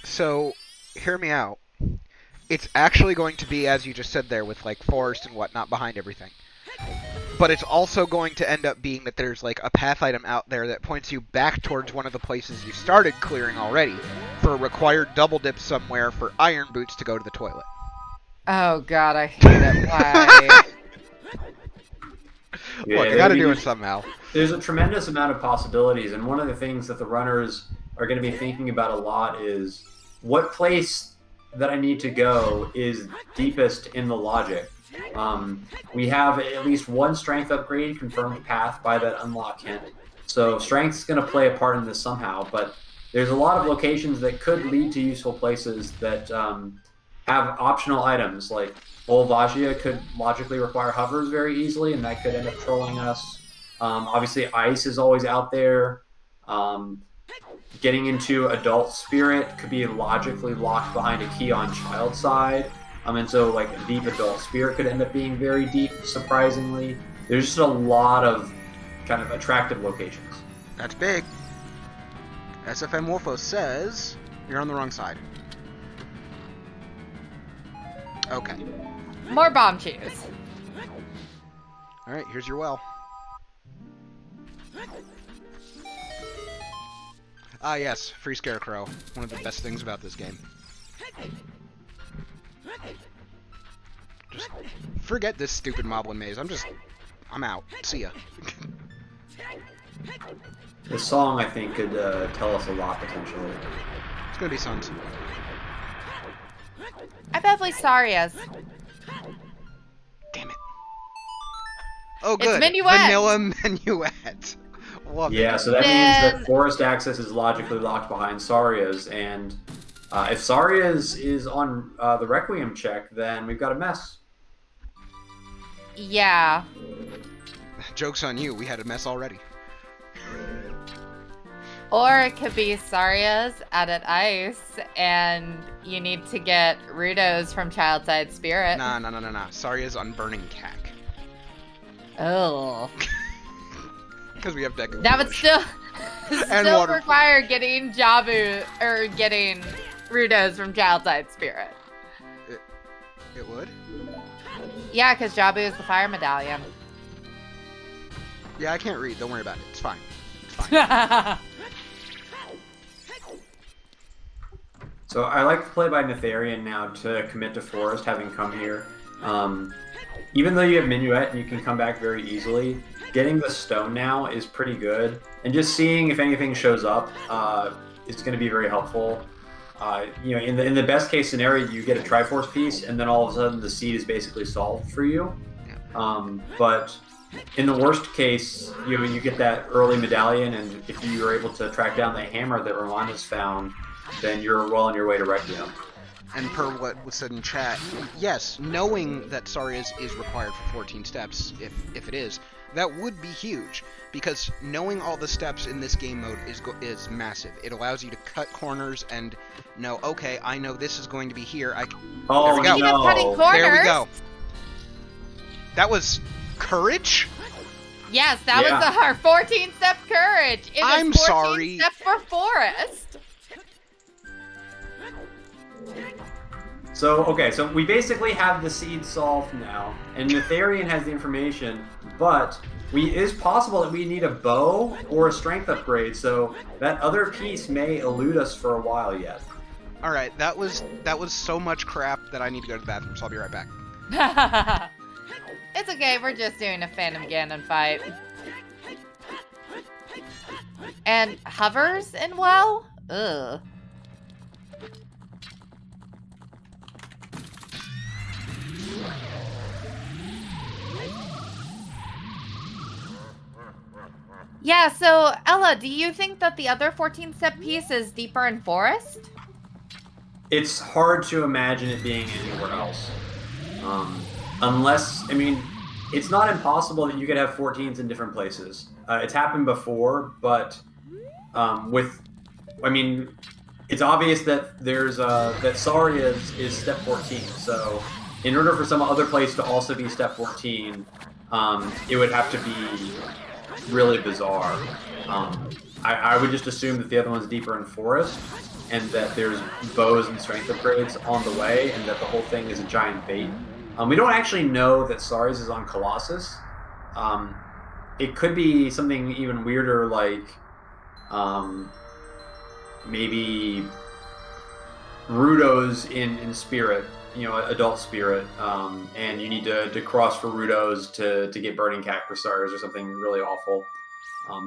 So, hear me out. It's actually going to be, as you just said there, with forest and whatnot behind everything. But it's also going to end up being that there's a path item out there that points you back towards one of the places you started clearing already, for required double dip somewhere for Iron Boots to go to the toilet. Oh god, I hate it. Why? Look, I gotta do it somehow. There's a tremendous amount of possibilities, and one of the things that the runners are going to be thinking about a lot is what place that I need to go is deepest in the logic. We have at least one strength upgrade confirmed path by that unlock hint. So strength is going to play a part in this somehow, but there's a lot of locations that could lead to useful places that have optional items. Like Volvagia could logically require hovers very easily, and that could end up trolling us. Obviously, ice is always out there. Getting into Adult Spirit could be logically locked behind a key on Child side. And so, like, Deep Adult Spirit could end up being very deep, surprisingly. There's just a lot of kind of attractive locations. That's big. SFM Wolfo says you're on the wrong side. Okay. More bomb chews. Alright, here's your well. Ah, yes, free Scarecrow. One of the best things about this game. Just forget this stupid Moblin maze. I'm out. See ya. This song, I think, could tell us a lot, potentially. It's gonna be Suns. I bet Saria's. Damn it. Oh, good. It's Minuet. Vanilla Minuet. Love it. Yeah, so that means that forest access is logically locked behind Saria's, and if Saria's is on the Requiem check, then we've got a mess. Yeah. Joke's on you, we had a mess already. Or it could be Saria's out at ice, and you need to get Rudos from Child Side Spirit. Nah. Saria's on Burning Cack. Oh. Because we have deck. That would still water. require getting Jabu, or getting Rudos from Child Side Spirit. It would? Yeah, because Jabu is the fire medallion. Yeah, I can't read. Don't worry about it. It's fine. It's fine. So I like to play by Natheirean now to commit to Forest, having come here. Even though you have Minuet and you can come back very easily, getting the stone now is pretty good. And just seeing if anything shows up is going to be very helpful. In the best case scenario, you get a Triforce piece, and then all of a sudden the seed is basically solved for you. But in the worst case, you get that early medallion, and if you are able to track down the hammer that Ramond has found, then you're well on your way to Requiem. And per what was said in chat, yes, knowing that Saria's is required for 14 steps, if it is, that would be huge, because knowing all the steps in this game mode is massive. It allows you to cut corners and know, okay, I know this is going to be here. There we go. No. Cutting corners. There we go. That was courage? Yes, that was our 14-step courage. It was I'm 14 sorry. steps for Forest. So we basically have the seed solved now, and Natheirean has the information, but it is possible that we need a bow or a strength upgrade, so that other piece may elude us for a while yet. Alright, that was so much crap that I need to go to the bathroom, so I'll be right back. It's okay, we're just doing a Phantom Ganon fight. And hovers in WoW? Ugh. Yeah, so Ella, do you think that the other 14-step piece is deeper in Forest? It's hard to imagine it being anywhere else. It's not impossible that you could have 14s in different places. It's happened before, but it's obvious that that Saria is step 14. So in order for some other place to also be step 14, it would have to be really bizarre. I would just assume that the other one's deeper in Forest, and that there's bows and strength upgrades on the way, and that the whole thing is a giant bait. We don't actually know that Sari's is on Colossus. It could be something even weirder, like maybe Rudos in spirit, adult spirit, and you need to cross for Rudos to get burning cactus stars or something really awful.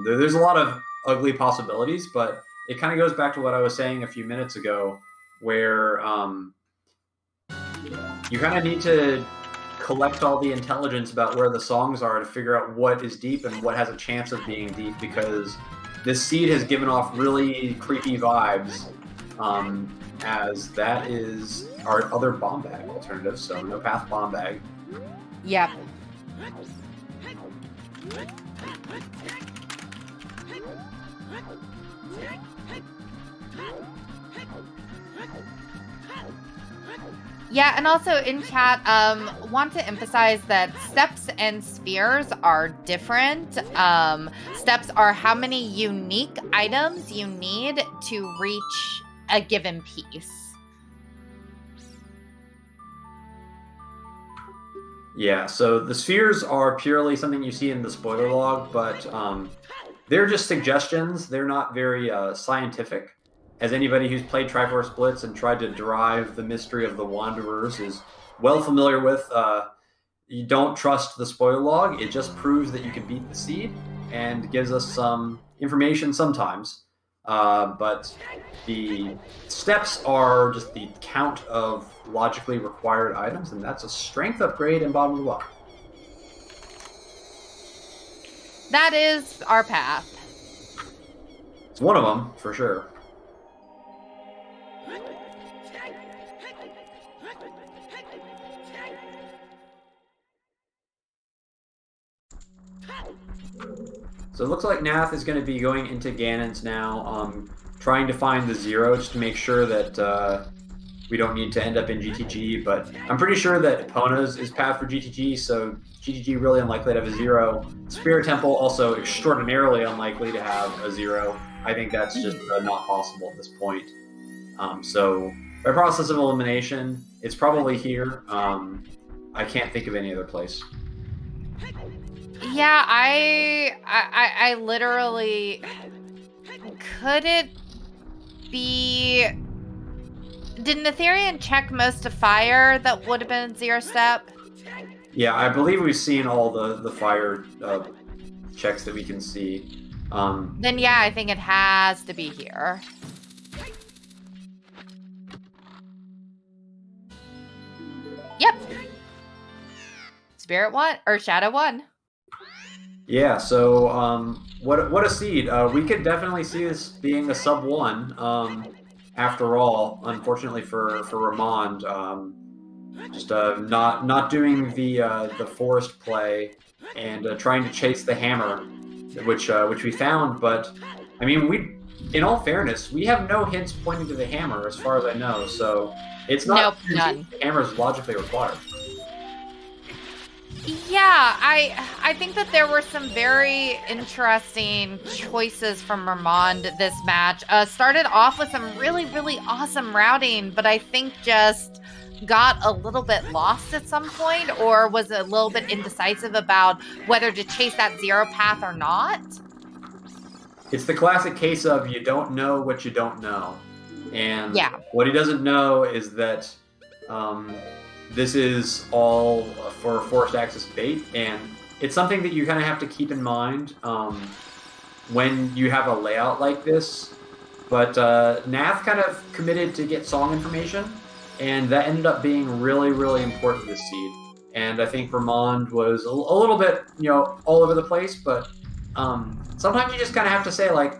There's a lot of ugly possibilities, but it kind of goes back to what I was saying a few minutes ago, where you kind of need to collect all the intelligence about where the songs are to figure out what is deep and what has a chance of being deep, because this seed has given off really creepy vibes, as that is our other bomb bag alternative, so no path bomb bag. Yep. Yeah, and also in chat, want to emphasize that steps and spheres are different. Steps are how many unique items you need to reach a given piece. Yeah, so the spheres are purely something you see in the spoiler log, but they're just suggestions. They're not very scientific. As anybody who's played Triforce Blitz and tried to derive the mystery of the Wanderers is well familiar with, you don't trust the spoiler log. It just proves that you can beat the seed and gives us some information sometimes. But the steps are just the count of logically required items, and that's a strength upgrade in bottom of the block. That is our path. It's one of them, for sure. So it looks like Nath is going to be going into Ganon's now, trying to find the 0 just to make sure that we don't need to end up in GTG, but I'm pretty sure that Epona's is path for GTG, so GTG really unlikely to have a 0. Spirit Temple also extraordinarily unlikely to have a 0. I think that's just not possible at this point. So by process of elimination, it's probably here. I can't think of any other place. Yeah, I literally... Could it be... Did Natheirean check most of fire that would have been 0 step? Yeah, I believe we've seen all the fire checks that we can see. Then yeah, I think it has to be here. Yep. Spirit 1 or Shadow 1. Yeah, so what a seed. We could definitely see this being a sub 1. After all, unfortunately for Ramond, just not doing the forest play and trying to chase the hammer, which we found. But I mean, in all fairness, we have no hints pointing to the hammer as far as I know. So it's not none. The hammer is logically required. Yeah, I think that there were some very interesting choices from Ramond this match. Started off with some really, really awesome routing, but I think just got a little bit lost at some point, or was a little bit indecisive about whether to chase that 0 path or not. It's the classic case of you don't know what you don't know. And yeah. What he doesn't know is that this is all for forced access bait, and it's something that you kind of have to keep in mind when you have a layout like this. But Nath kind of committed to get song information, and that ended up being really, really important this seed. And I think Ramond was a little bit, all over the place, but sometimes you just kind of have to say, like,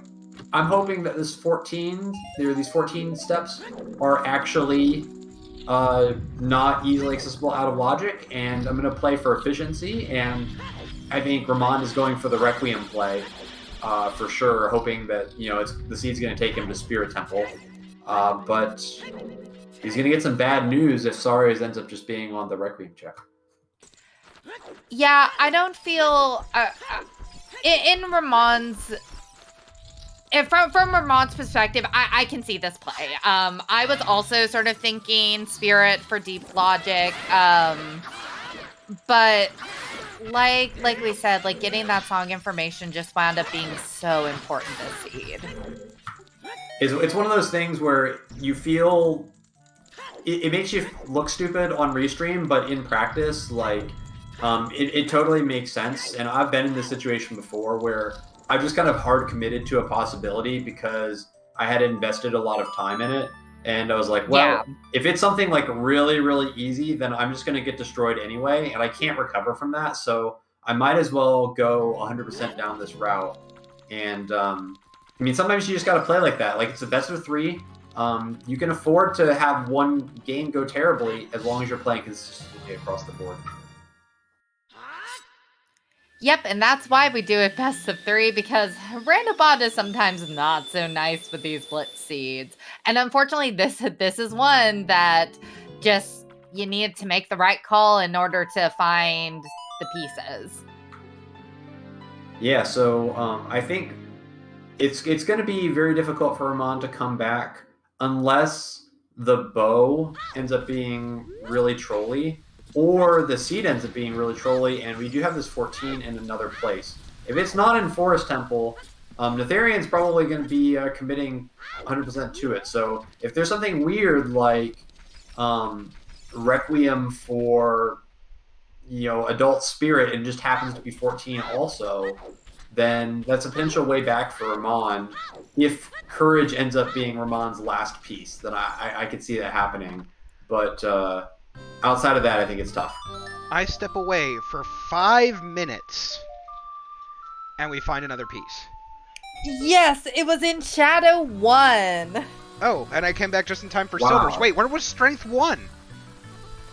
I'm hoping that these 14 steps are actually not easily accessible out of logic, and I'm going to play for efficiency, and I think Ramond is going for the Requiem play for sure, hoping that the seed's going to take him to Spirit Temple, but he's going to get some bad news if Sarius ends up just being on the Requiem check. Yeah, I don't feel in Ramond's... From Ramond's perspective, I can see this play. I was also sort of thinking Spirit for deep logic, but like we said, like getting that song information just wound up being so important this seed. It's one of those things where you feel it makes you look stupid on restream, but in practice, like, it totally makes sense. And I've been in this situation before where I've just kind of hard committed to a possibility because I had invested a lot of time in it. And I was like, well, if it's something like really, really easy, then I'm just going to get destroyed anyway, and I can't recover from that. So I might as well go 100% down this route. And I mean, sometimes you just got to play like that. Like, it's a best of 3. You can afford to have one game go terribly as long as you're playing consistently across the board. Yep, and that's why we do it best of 3, because random bot is sometimes not so nice with these Blitz seeds. And unfortunately, this is one that just you need to make the right call in order to find the pieces. Yeah, so I think it's going to be very difficult for Ramond to come back unless the bow ends up being really trolly, or the seed ends up being really trolly, and we do have this 14 in another place. If it's not in Forest Temple, Natheirean's probably going to be committing 100% to it. So if there's something weird like Requiem for, Adult Spirit and just happens to be 14 also, then that's a potential way back for Ramond. If Courage ends up being Ramond's last piece, then I could see that happening. But outside of that, I think it's tough. I step away for 5 minutes, and we find another piece. Yes, it was in Shadow 1. Oh, and I came back just in time for Wow. silvers. Wait, where was Strength 1?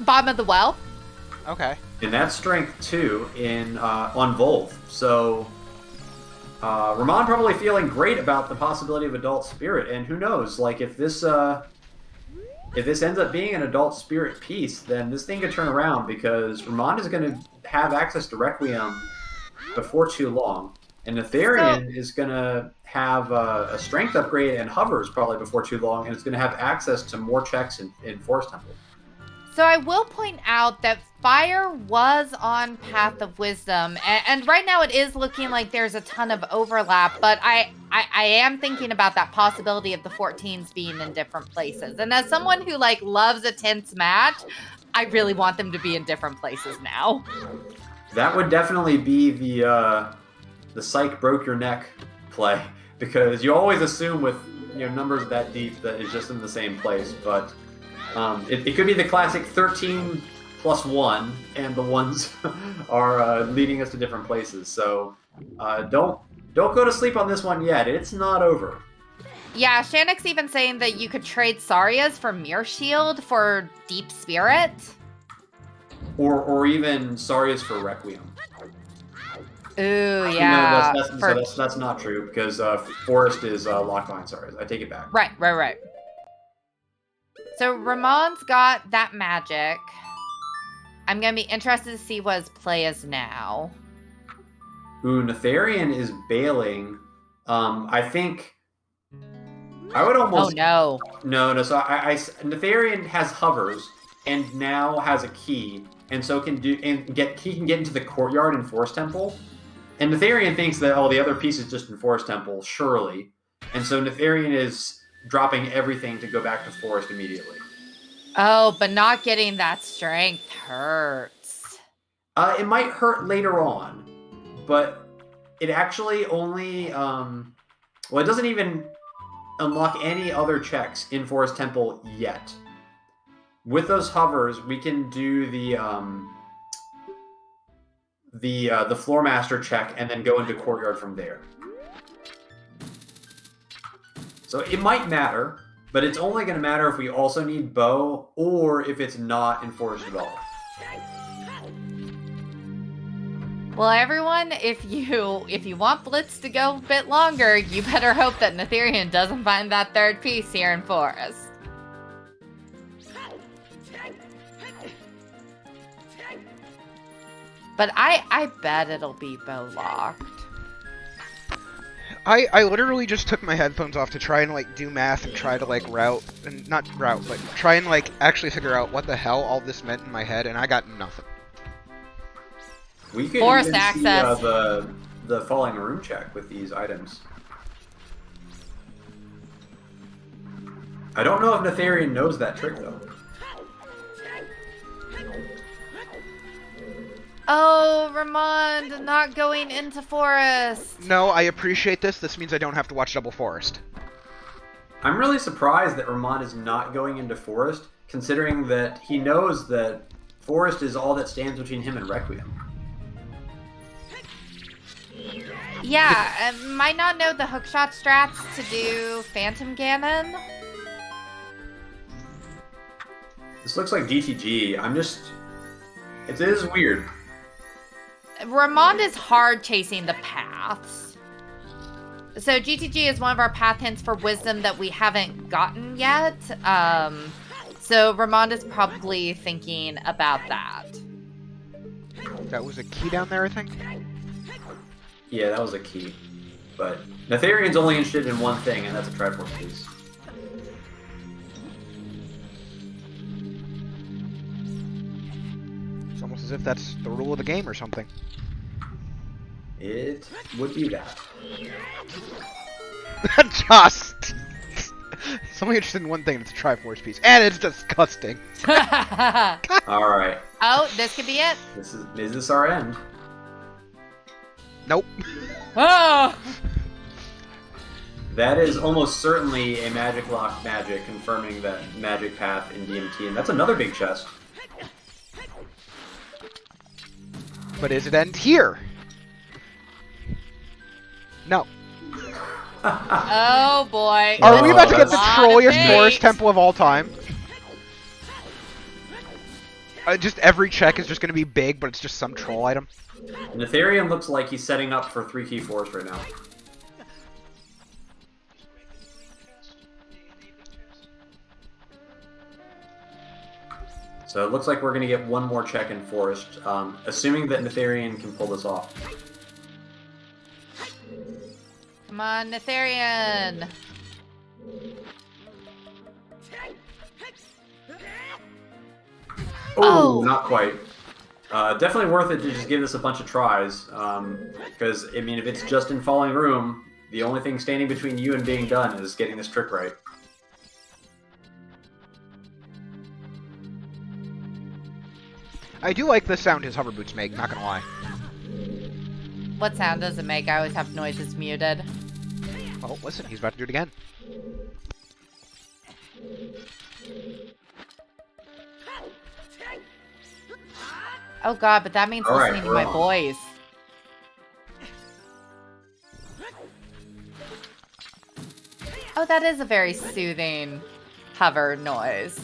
Bottom of the well. Okay. And that's Strength 2 on Volv. So Ramond probably feeling great about the possibility of Adult Spirit, and who knows, like, if this ends up being an Adult Spirit piece, then this thing could turn around, because Ramond is going to have access to Requiem before too long, and Natheirean is going to have a Strength upgrade and hovers probably before too long, and it's going to have access to more checks in Forest Temple. So I will point out that Fire was on Path of Wisdom, and right now it is looking like there's a ton of overlap, but I am thinking about that possibility of the 14s being in different places. And as someone who loves a tense match, I really want them to be in different places now. That would definitely be the psych broke your neck play, because you always assume with numbers that deep that it's just in the same place, but it could be the classic 13 plus 1, and the ones are leading us to different places. So don't go to sleep on this one yet. It's not over. Yeah, Shannock's even saying that you could trade Saria's for Mirror Shield for Deep Spirit. Or even Saria's for Requiem. Ooh, yeah. No, that's not true, because Forest is locked behind Saria's. I take it back. Right. So Ramond's got that magic. I'm going to be interested to see what his play is now. Ooh, Natheirean is bailing. I think I would almost... Oh, no. No. So Natheirean has hovers and now has a key, and so he can get into the courtyard in Forest Temple. And Natheirean thinks that, the other piece is just in Forest Temple, surely. And so Natheirean is dropping everything to go back to Forest immediately. Oh, but not getting that strength hurts. It might hurt later on, but it actually only... it doesn't even unlock any other checks in Forest Temple yet. With those hovers, we can do the Floor Master check and then go into Courtyard from there. So it might matter, but it's only going to matter if we also need Bow, or if it's not in Forest at all. Well, everyone, if you want Blitz to go a bit longer, you better hope that Natheirean doesn't find that third piece here in Forest. But I bet it'll be bow locked. I literally just took my headphones off to try and do math and try to try and actually figure out what the hell all this meant in my head, and I got nothing. We could Forest even access. see the falling room check with these items. I don't know if Natheirean knows that trick though. Oh, Ramond, not going into forest. No, I appreciate this. This means I don't have to watch Double Forest. I'm really surprised that Ramond is not going into forest, considering that he knows that forest is all that stands between him and Requiem. Yeah, might not know the hookshot strats to do Phantom Ganon. This looks like DTG. It is weird. Ramond is hard chasing the paths. So GTG is one of our path hints for wisdom that we haven't gotten yet. So Ramond is probably thinking about that. That was a key down there, I think? Yeah, that was a key. But Natheirean's only interested in one thing, and that's a Triforce piece. It's almost as if that's the rule of the game or something. It would be that. Just! He's only interested in one thing, it's a Triforce piece. And it's disgusting. Alright. Oh, this could be it. Is this our end? Nope. Oh! That is almost certainly a magic lock magic, confirming that magic path in DMT, and that's another big chest. But is it end here? No. Oh boy. Are we about to get the Lot of trolliest fate. forest temple of all time? Just every check is just going to be big, but it's just some troll item. Natheirean looks like he's setting up for 3-key forest right now. So it looks like we're going to get one more check in forest, assuming that Natheirean can pull this off. Come on, Natheirean. Oh, not quite. Definitely worth it to just give this a bunch of tries, because, I mean, if it's just in Falling Room, the only thing standing between you and being done is getting this trick right. I do like the sound his hover boots make, not gonna lie. What sound does it make? I always have noises muted. Oh, listen, he's about to do it again. Oh god, but that means All right, listening to we're my on. voice. Oh, that is a very soothing hover noise.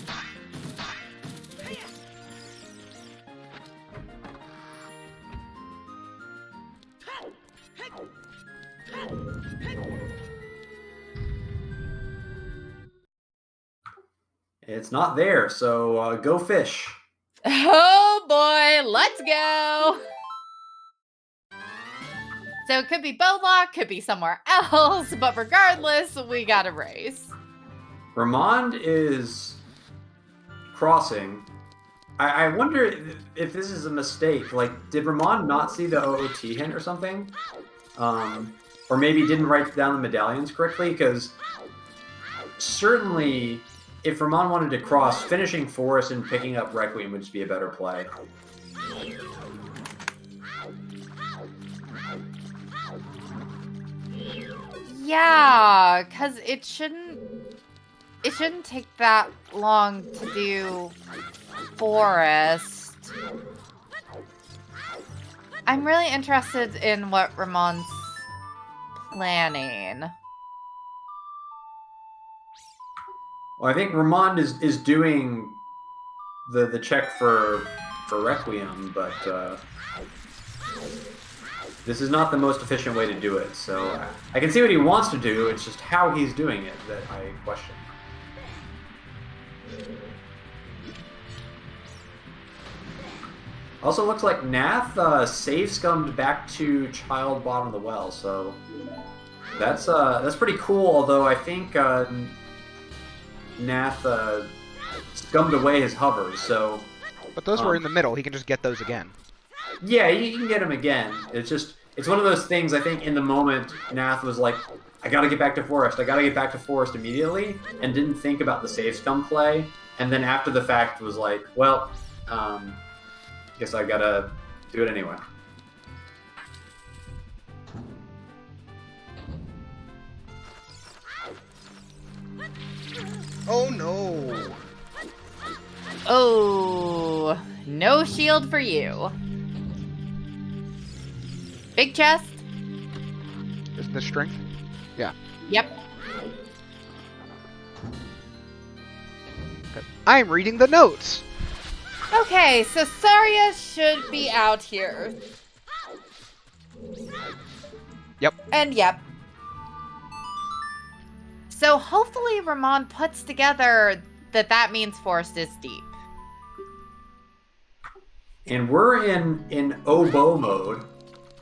It's not there, so go fish. Oh boy, let's go! So it could be Bowlock, could be somewhere else, but regardless, we got a race. Ramond is crossing. I wonder if this is a mistake. Like, did Ramond not see the OOT hint or something? Or maybe didn't write down the medallions correctly? Because certainly, if Ramond wanted to cross, finishing Forest and picking up Requiem would just be a better play. Yeah, because it shouldn't take that long to do Forest. I'm really interested in what Ramond's planning. Well, I think Ramond is doing the check for Requiem, but this is not the most efficient way to do it. So I can see what he wants to do. It's just how he's doing it that I question. Also looks like Nath save scummed back to child bottom of the well, so that's pretty cool. Although I think Nath scummed away his hovers, so. But those were in the middle. He can just get those again. Yeah, you can get him again. It's one of those things. I think in the moment, Nath was like, "I got to get back to Forest. I got to get back to Forest immediately," and didn't think about the save scum play. And then after the fact, was like, "Well, guess I gotta Do it anyway. Oh no! Oh, no shield for you. Big chest. Isn't this strength? Yeah. Yep. I'm reading the notes! Okay, so Saria should be out here. Yep. And yep. So hopefully Ramond puts together that means Forest is deep. And we're in oboe mode.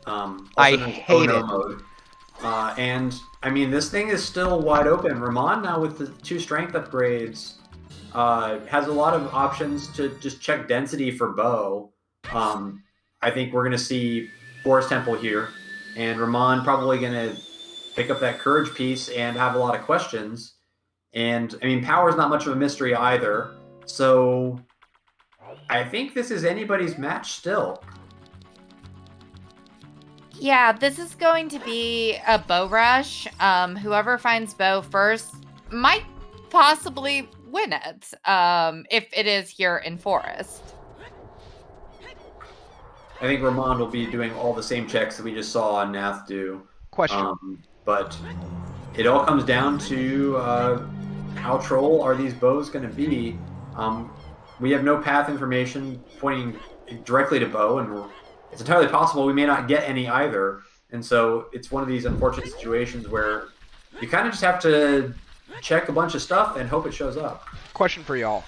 Also I known as hate oh no it. mode. And I mean, this thing is still wide open. Ramond now with the 2 strength upgrades has a lot of options to just check density for bow. I think we're going to see Forest Temple here, and Ramond probably going to pick up that courage piece and have a lot of questions. And I mean, power is not much of a mystery either. So I think this is anybody's match still. Yeah, this is going to be a bow rush. Whoever finds bow first might possibly win it, if it is here in Forest. I think Ramond will be doing all the same checks that we just saw Nath do. Question. But it all comes down to how troll are these bows going to be. We have no path information pointing directly to bow, and it's entirely possible we may not get any either. And so it's one of these unfortunate situations where you kind of just have to check a bunch of stuff and hope it shows up. Question for y'all.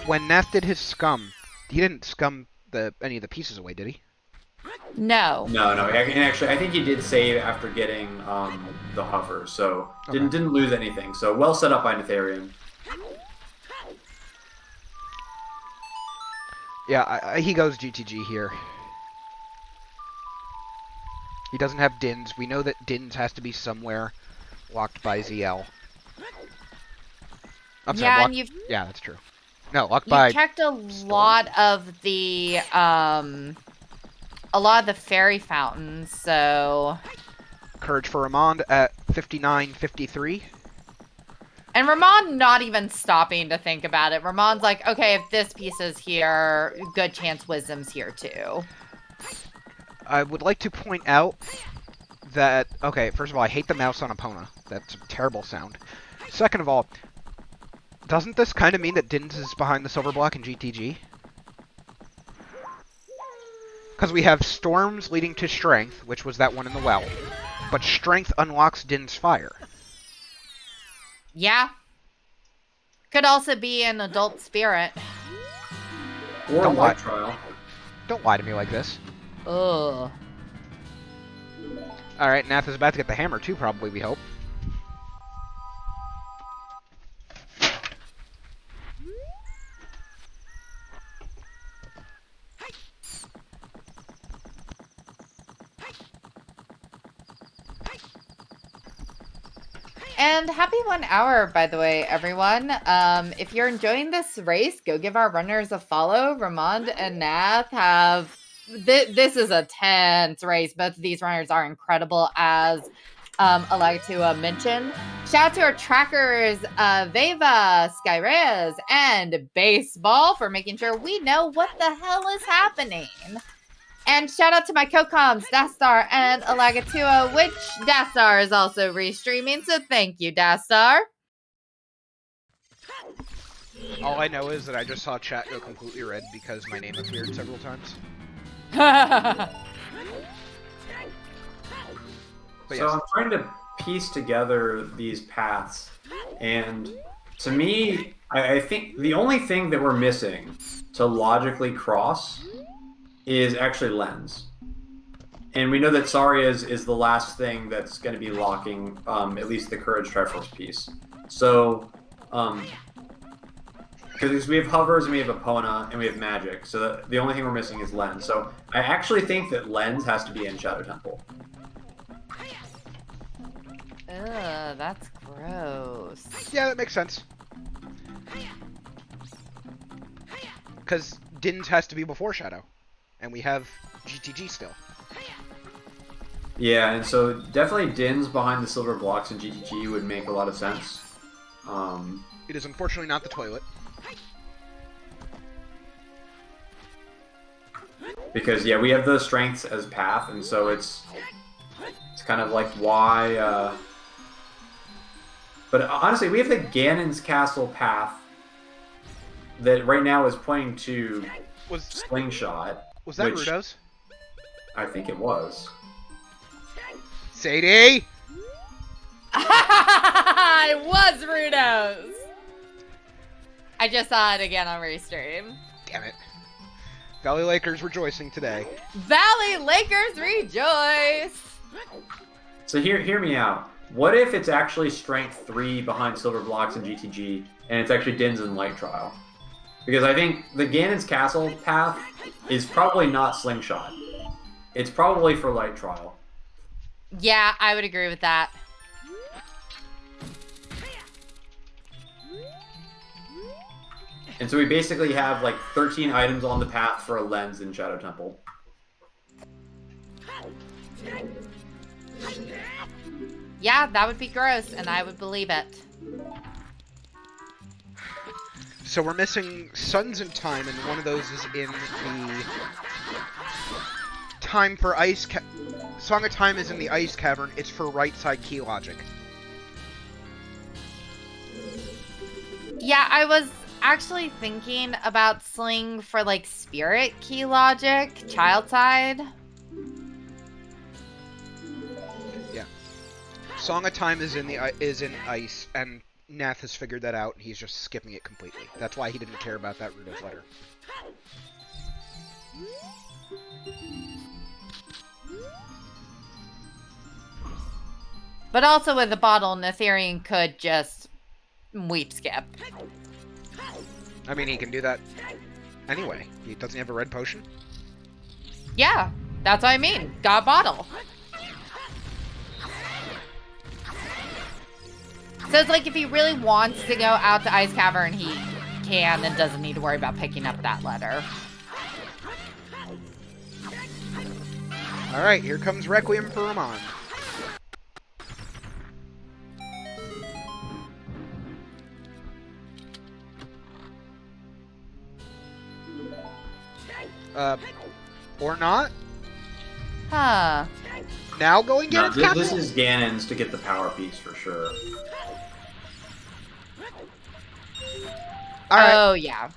When Nath did his scum, he didn't scum any of the pieces away, did he? No. No. And actually, I think he did save after getting the hover, so didn't lose anything. So well set up by Natheirean. Yeah, he goes GTG here. He doesn't have Dins. We know that Dins has to be somewhere locked by ZL. I'm sorry, Yeah, and you've yeah, that's true. No, locked by... You've checked a lot of the fairy fountains, so... Courage for Ramond at 59-53. And Ramond not even stopping to think about it. Ramond's like, okay, if this piece is here, good chance Wisdom's here too. I would like to point out that... Okay, first of all, I hate the mouse on Epona. That's a terrible sound. Second of all, doesn't this kind of mean that Dins is behind the silver block in GTG? Because we have Storms leading to Strength, which was that one in the well. But Strength unlocks Din's Fire. Yeah. Could also be an adult spirit. Or a white trial. Don't lie to me like this. Ugh. Alright, Nath is about to get the hammer too, probably, we hope. And happy 1 hour, by the way, everyone. If you're enjoying this race, go give our runners a follow. Ramond and Nath have... This is a tense race. Both of these runners are incredible, as Elagatua mentioned. Shout out to our trackers, Veva, Skyrez, and Baseball for making sure we know what the hell is happening. And shout out to my co-coms, Dastar and Elagatua, which Dastar is also restreaming, so thank you, Dastar. All I know is that I just saw chat go completely red because my name appeared several times. So I'm trying to piece together these paths, and to me, I think the only thing that we're missing to logically cross is actually lens. And we know that Saria is the last thing that's going to be locking at least the Courage Triforce piece. So, because we have hovers and we have Epona and we have magic, so the only thing we're missing is lens. So I actually think that lens has to be in Shadow Temple. Ugh, that's gross. Yeah, that makes sense. Because Dins has to be before Shadow. and we have GTG still. Yeah, and so definitely Din's behind the silver blocks in GTG would make a lot of sense. It is unfortunately not the toilet. Because, yeah, we have those strengths as path, and so it's kind of like why... But honestly, we have the Ganon's Castle path that right now is pointing to Slingshot. Was that Rudo's? I think it was. Sadie! It was Rudo's! I just saw it again on Restream. Damn it. Valley Lakers rejoicing today. Valley Lakers rejoice! So hear me out. What if it's actually Strength 3 behind Silver Blocks and GTG, and it's actually Din's and Light Trial? Because I think the Ganon's Castle path is probably not Slingshot. It's probably for Light Trial. Yeah, I would agree with that. And so we basically have like 13 items on the path for a lens in Shadow Temple. Yeah, that would be gross, and I would believe it. So we're missing Suns and Time, and one of those is in the Time for Ice Song of Time is in the Ice Cavern. It's for right side key logic. Yeah, I was actually thinking about Sling for like Spirit key logic, child side. Yeah. Song of Time is in Ice, and Nath has figured that out, and he's just skipping it completely. That's why he didn't care about that Rudo's letter. But also with the bottle, Natheirean could just weep skip. I mean, he can do that anyway. He doesn't have a red potion? Yeah, that's what I mean. Got a bottle. So it's like if he really wants to go out to Ice Cavern, he can and doesn't need to worry about picking up that letter. Alright, here comes Requiem for Ramond. Or not? Huh. Now going No, Ganon's Castle? this is Ganon's to get the power piece for sure. All right. Oh, yeah.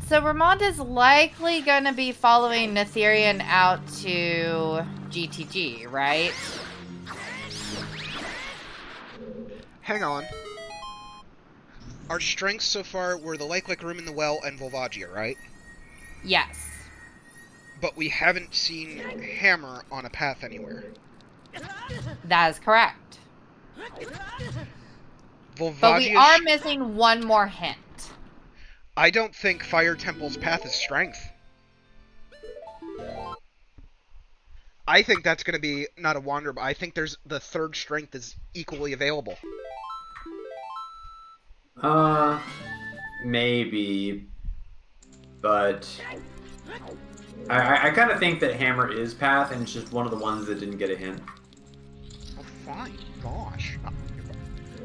So Ramond is likely going to be following Natheirean out to GTG, right? Hang on. Our strengths so far were the Like Room in the Well and Volvagia, right? Yes. But we haven't seen Hammer on a path anywhere. That is correct. Volvagia's... But we are missing one more hint. I don't think Fire Temple's path is strength. I think that's going to be not a wander, but I think there's the third strength is equally available. Maybe, but I kind of think that Hammer is path, and it's just one of the ones that didn't get a hint. Oh, fine. Gosh.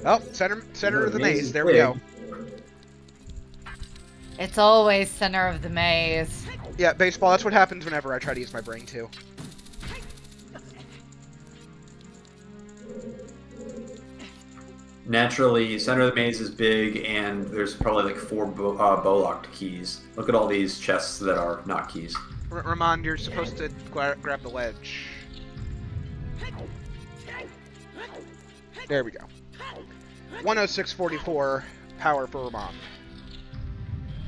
Oh, center of the maze. There we go. It's always center of the maze. Yeah, baseball, that's what happens whenever I try to use my brain, too. Naturally, center of the maze is big, and there's probably like 4 bow-locked keys. Look at all these chests that are not keys. Ramond, you're supposed to grab the ledge. There we go. 106.44 power for Ramond.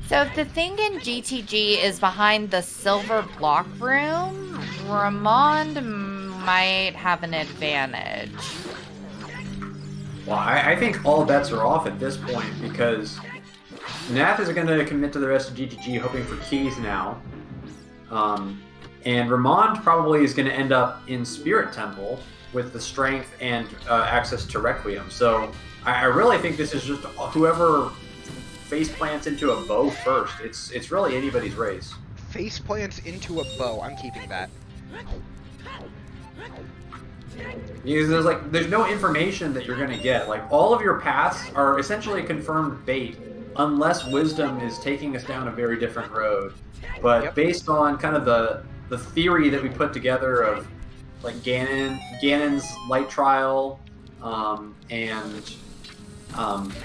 So if the thing in GTG is behind the silver block room, Ramond might have an advantage. Well, I think all bets are off at this point, because Nath is going to commit to the rest of GTG hoping for keys now. And Ramond probably is going to end up in Spirit Temple with the strength and access to Requiem. So I really think this is just whoever face plants into a bow first. It's really anybody's race. Face plants into a bow. I'm keeping that. Because there's no information that you're gonna get. Like, all of your paths are essentially confirmed bait, unless Wisdom is taking us down a very different road. But based on kind of the theory that we put together of like Ganon's light trial, and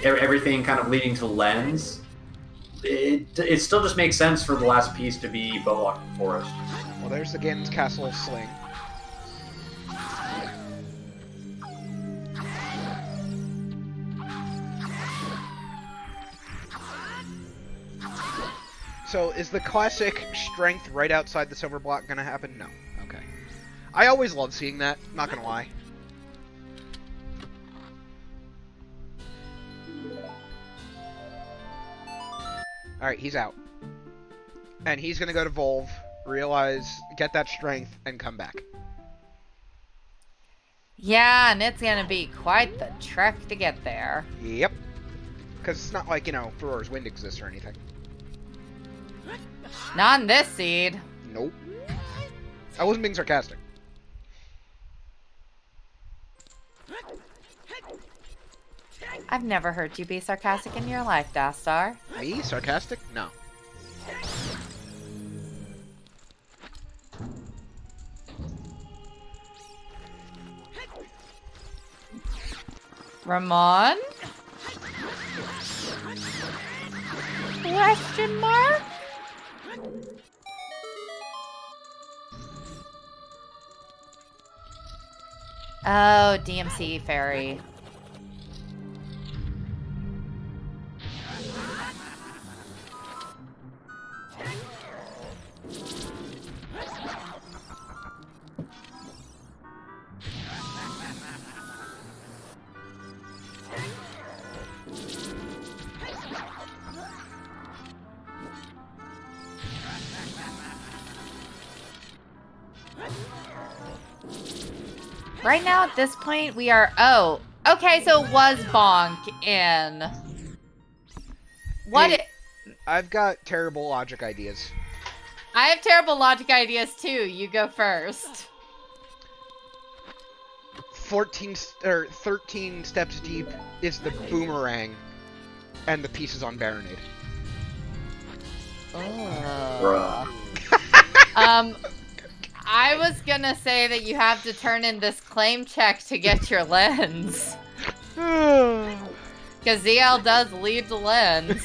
everything kind of leading to Lens, it still just makes sense for the last piece to be Bowlock Forest. Well, there's the Ganon's Castle sling. So, is the classic strength right outside the silver block gonna happen? No. Okay. I always love seeing that, not gonna lie. Alright, he's out. And he's gonna go to Volve, realize, get that strength, and come back. Yeah, and it's gonna be quite the trek to get there. Yep. Because it's not like, you know, Thrower's Wind exists or anything. Not in this seed. Nope. I wasn't being sarcastic. I've never heard you be sarcastic in your life, Dastar. Me? Sarcastic? No. Ramond? Question mark? Oh, DMC Fairy. Right now, at this point, we are... Oh, okay, so it was Bonk in... What... Hey, I've got terrible logic ideas. I have terrible logic ideas, too. You go first. 13 steps deep is the boomerang, and the pieces on Baronade. Oh. I was gonna say that you have to turn in this claim check to get your lens. Because ZL does lead the lens.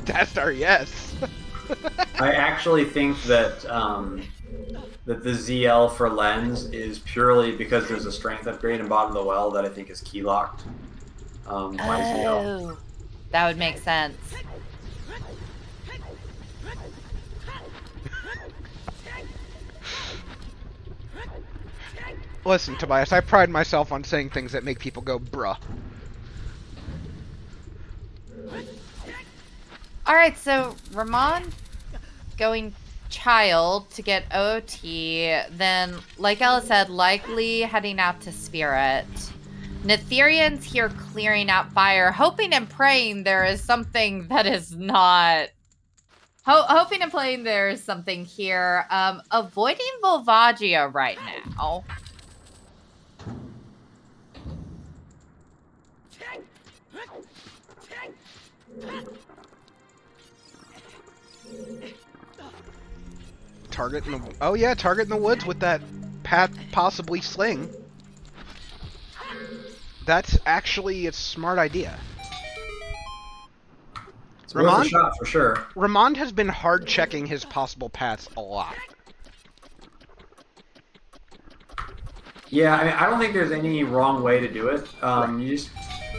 Dastar, yes. I actually think that that the ZL for lens is purely because there's a strength upgrade in bottom of the well that I think is key locked. ZL. That would make sense. Listen, Tobias, I pride myself on saying things that make people go, bruh. Alright, so Ramond going Child to get OT, then, like Ella said, likely heading out to Spirit. Natheirean's here clearing out fire, hoping and praying there is something that is not... hoping and praying there is something here. Avoiding Volvagia right now. Target in the... Oh yeah, target in the woods with that possibly sling. That's actually a smart idea. It's worth a shot for sure. Ramond has been hard checking his possible paths a lot. Yeah, I mean, I don't think there's any wrong way to do it. You just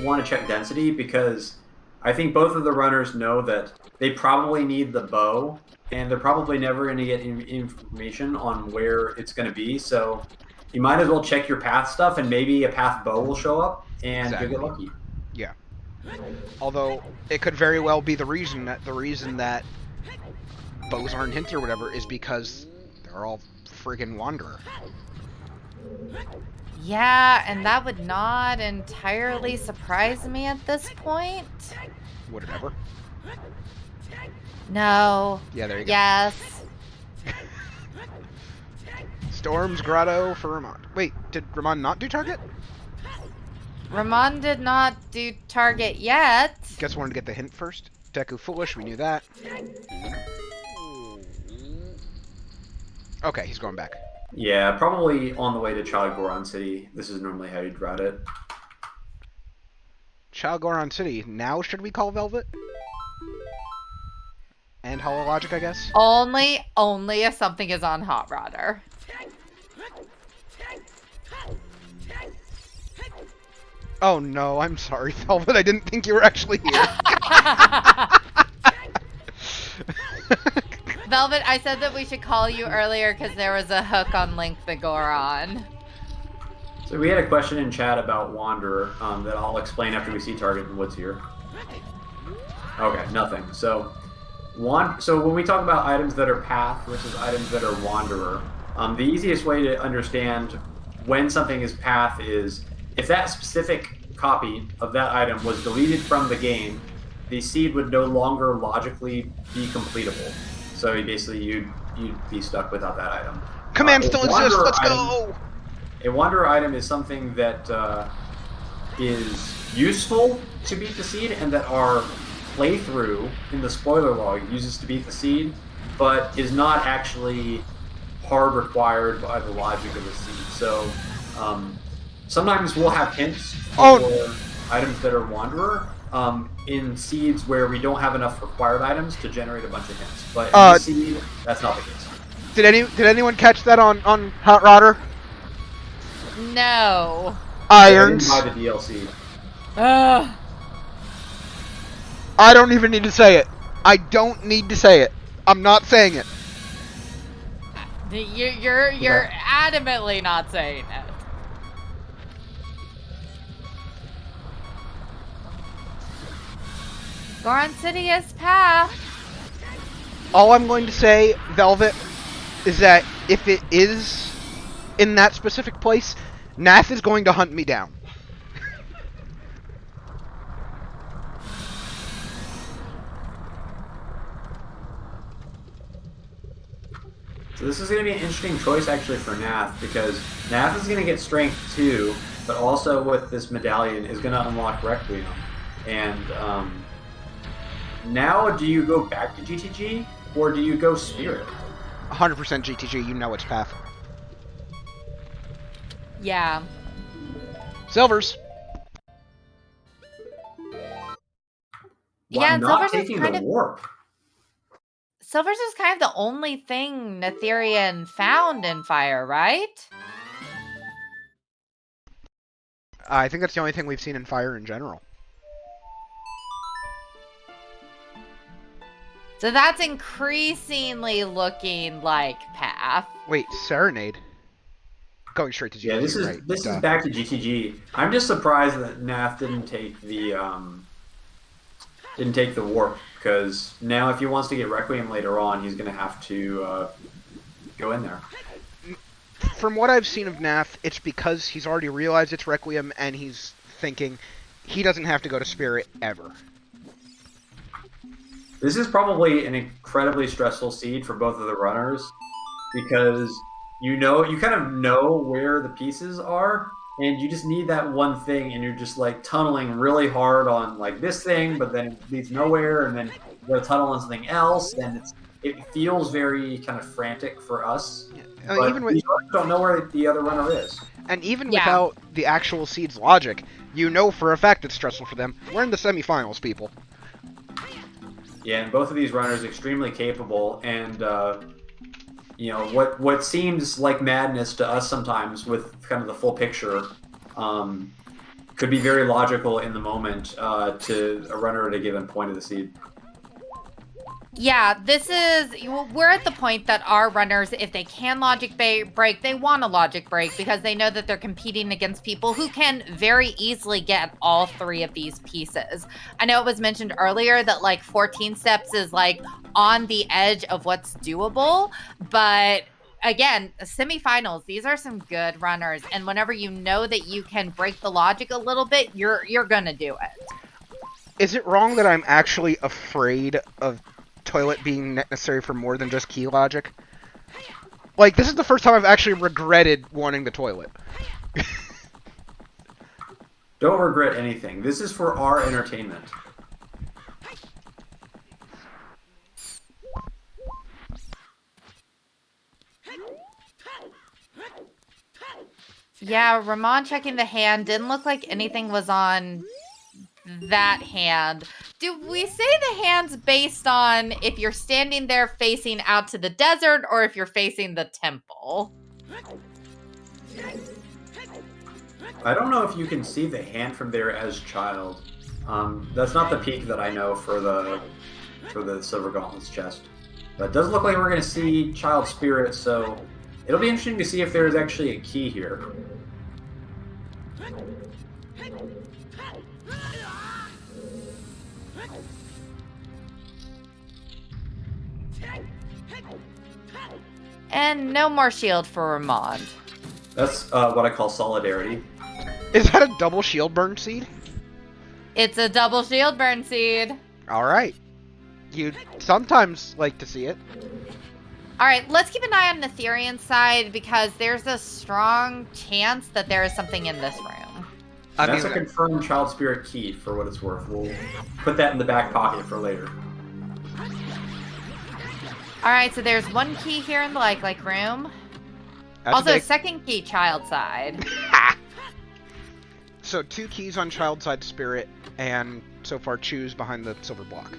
want to check density because I think both of the runners know that they probably need the bow, and they're probably never going to get information on where it's going to be. So you might as well check your path stuff, and maybe a path bow will show up, and you'll get lucky. Yeah. Although it could very well be the reason that bows aren't hinted or whatever is because they're all friggin' Wanderer. Yeah, and that would not entirely surprise me at this point. Would it ever? No. Yeah, there you go. Yes. Storm's Grotto for Ramond. Wait, did Ramond not do target? Ramond did not do target yet. Guess wanted to get the hint first. Deku Foolish, we knew that. Okay, he's going back. Yeah, probably on the way to Child Goron City. This is normally how you'd route it. Child Goron City. Now should we call Velvet? And Hollow Logic, I guess? Only if something is on Hot Rodder. Oh no, I'm sorry, Velvet. I didn't think you were actually here. Velvet, I said that we should call you earlier because there was a hook on Link the Goron. So we had a question in chat about Wanderer that I'll explain after we see target in woods here. Okay, nothing. So when we talk about items that are path versus items that are Wanderer, the easiest way to understand when something is path is if that specific copy of that item was deleted from the game, the seed would no longer logically be completable. So basically, you'd be stuck without that item. Command still exists. Let's go. A Wanderer item is something that is useful to beat the seed, and that our playthrough in the spoiler log uses to beat the seed, but is not actually hard required by the logic of the seed. So sometimes we'll have hints for items that are Wanderer. In seeds where we don't have enough required items to generate a bunch of hints. But in the seed, that's not the case. Did anyone catch that on Hot Rodder? No. Irons. I didn't buy the DLC. I don't even need to say it. I don't need to say it. I'm not saying it. You're adamantly not saying it. Goron City is path. All I'm going to say, Velvet, is that if it is in that specific place, Nath is going to hunt me down. So this is going to be an interesting choice actually for Nath, because Nath is going to get strength too, but also with this medallion is going to unlock Requiem. And now do you go back to GTG or do you go Spirit? 100% GTG, you know it's path. Yeah. Silvers. Why Yeah, and not Silver's is taking kind the of warp? Silver's is kind of the only thing Natheirean found in Fire, right? I think that's the only thing we've seen in Fire in general. So that's increasingly looking like path. Wait, Serenade? Going straight to GTG, Yeah, this is right? this is back to GTG. I'm just surprised that Nath didn't take the warp, because now if he wants to get Requiem later on, he's going to have to go in there. From what I've seen of Nath, it's because he's already realized it's Requiem and he's thinking he doesn't have to go to Spirit ever. This is probably an incredibly stressful seed for both of the runners, because you kind of know where the pieces are, and you just need that one thing, and you're just like tunneling really hard on like this thing, but then it leads nowhere, and then you go tunnel on something else, and it feels very kind of frantic for us. Yeah. But Even with, we don't know where the other runner is. and even without the actual seed's logic, you know for a fact it's stressful for them. We're in the semifinals, people. Yeah, and both of these runners extremely capable, and what seems like madness to us sometimes with kind of the full picture could be very logical in the moment to a runner at a given point of the seed. Yeah, we're at the point that our runners, if they can logic break, they want a logic break because they know that they're competing against people who can very easily get all three of these pieces. I know it was mentioned earlier that like 14 steps is like on the edge of what's doable, but again, semifinals, these are some good runners, and whenever you know that you can break the logic a little bit, you're gonna do it. Is it wrong that I'm actually afraid of toilet being necessary for more than just key logic? Like, this is the first time I've actually regretted wanting the toilet. Don't regret anything. This is for our entertainment. Yeah, Ramond checking the hand. Didn't look like anything was on that hand. Do we say the hand's based on if you're standing there facing out to the desert or if you're facing the temple? I don't know if you can see the hand from there as child. That's not the peak that I know for the Silver Gauntlets chest. But it does look like we're going to see child spirit, so it'll be interesting to see if there's actually a key here. And no more shield for Ramond. That's what I call solidarity. Is that a double shield burn seed? It's a double shield burn seed. Alright. You'd sometimes like to see it. All right, let's keep an eye on Natheirean's side because there's a strong chance that there is something in this room. That's a confirmed child spirit key for what it's worth. We'll put that in the back pocket for later. All right, so there's one key here in the like room. That's also, big. second key child side. So 2 keys on child side spirit, and so far choose behind the silver block.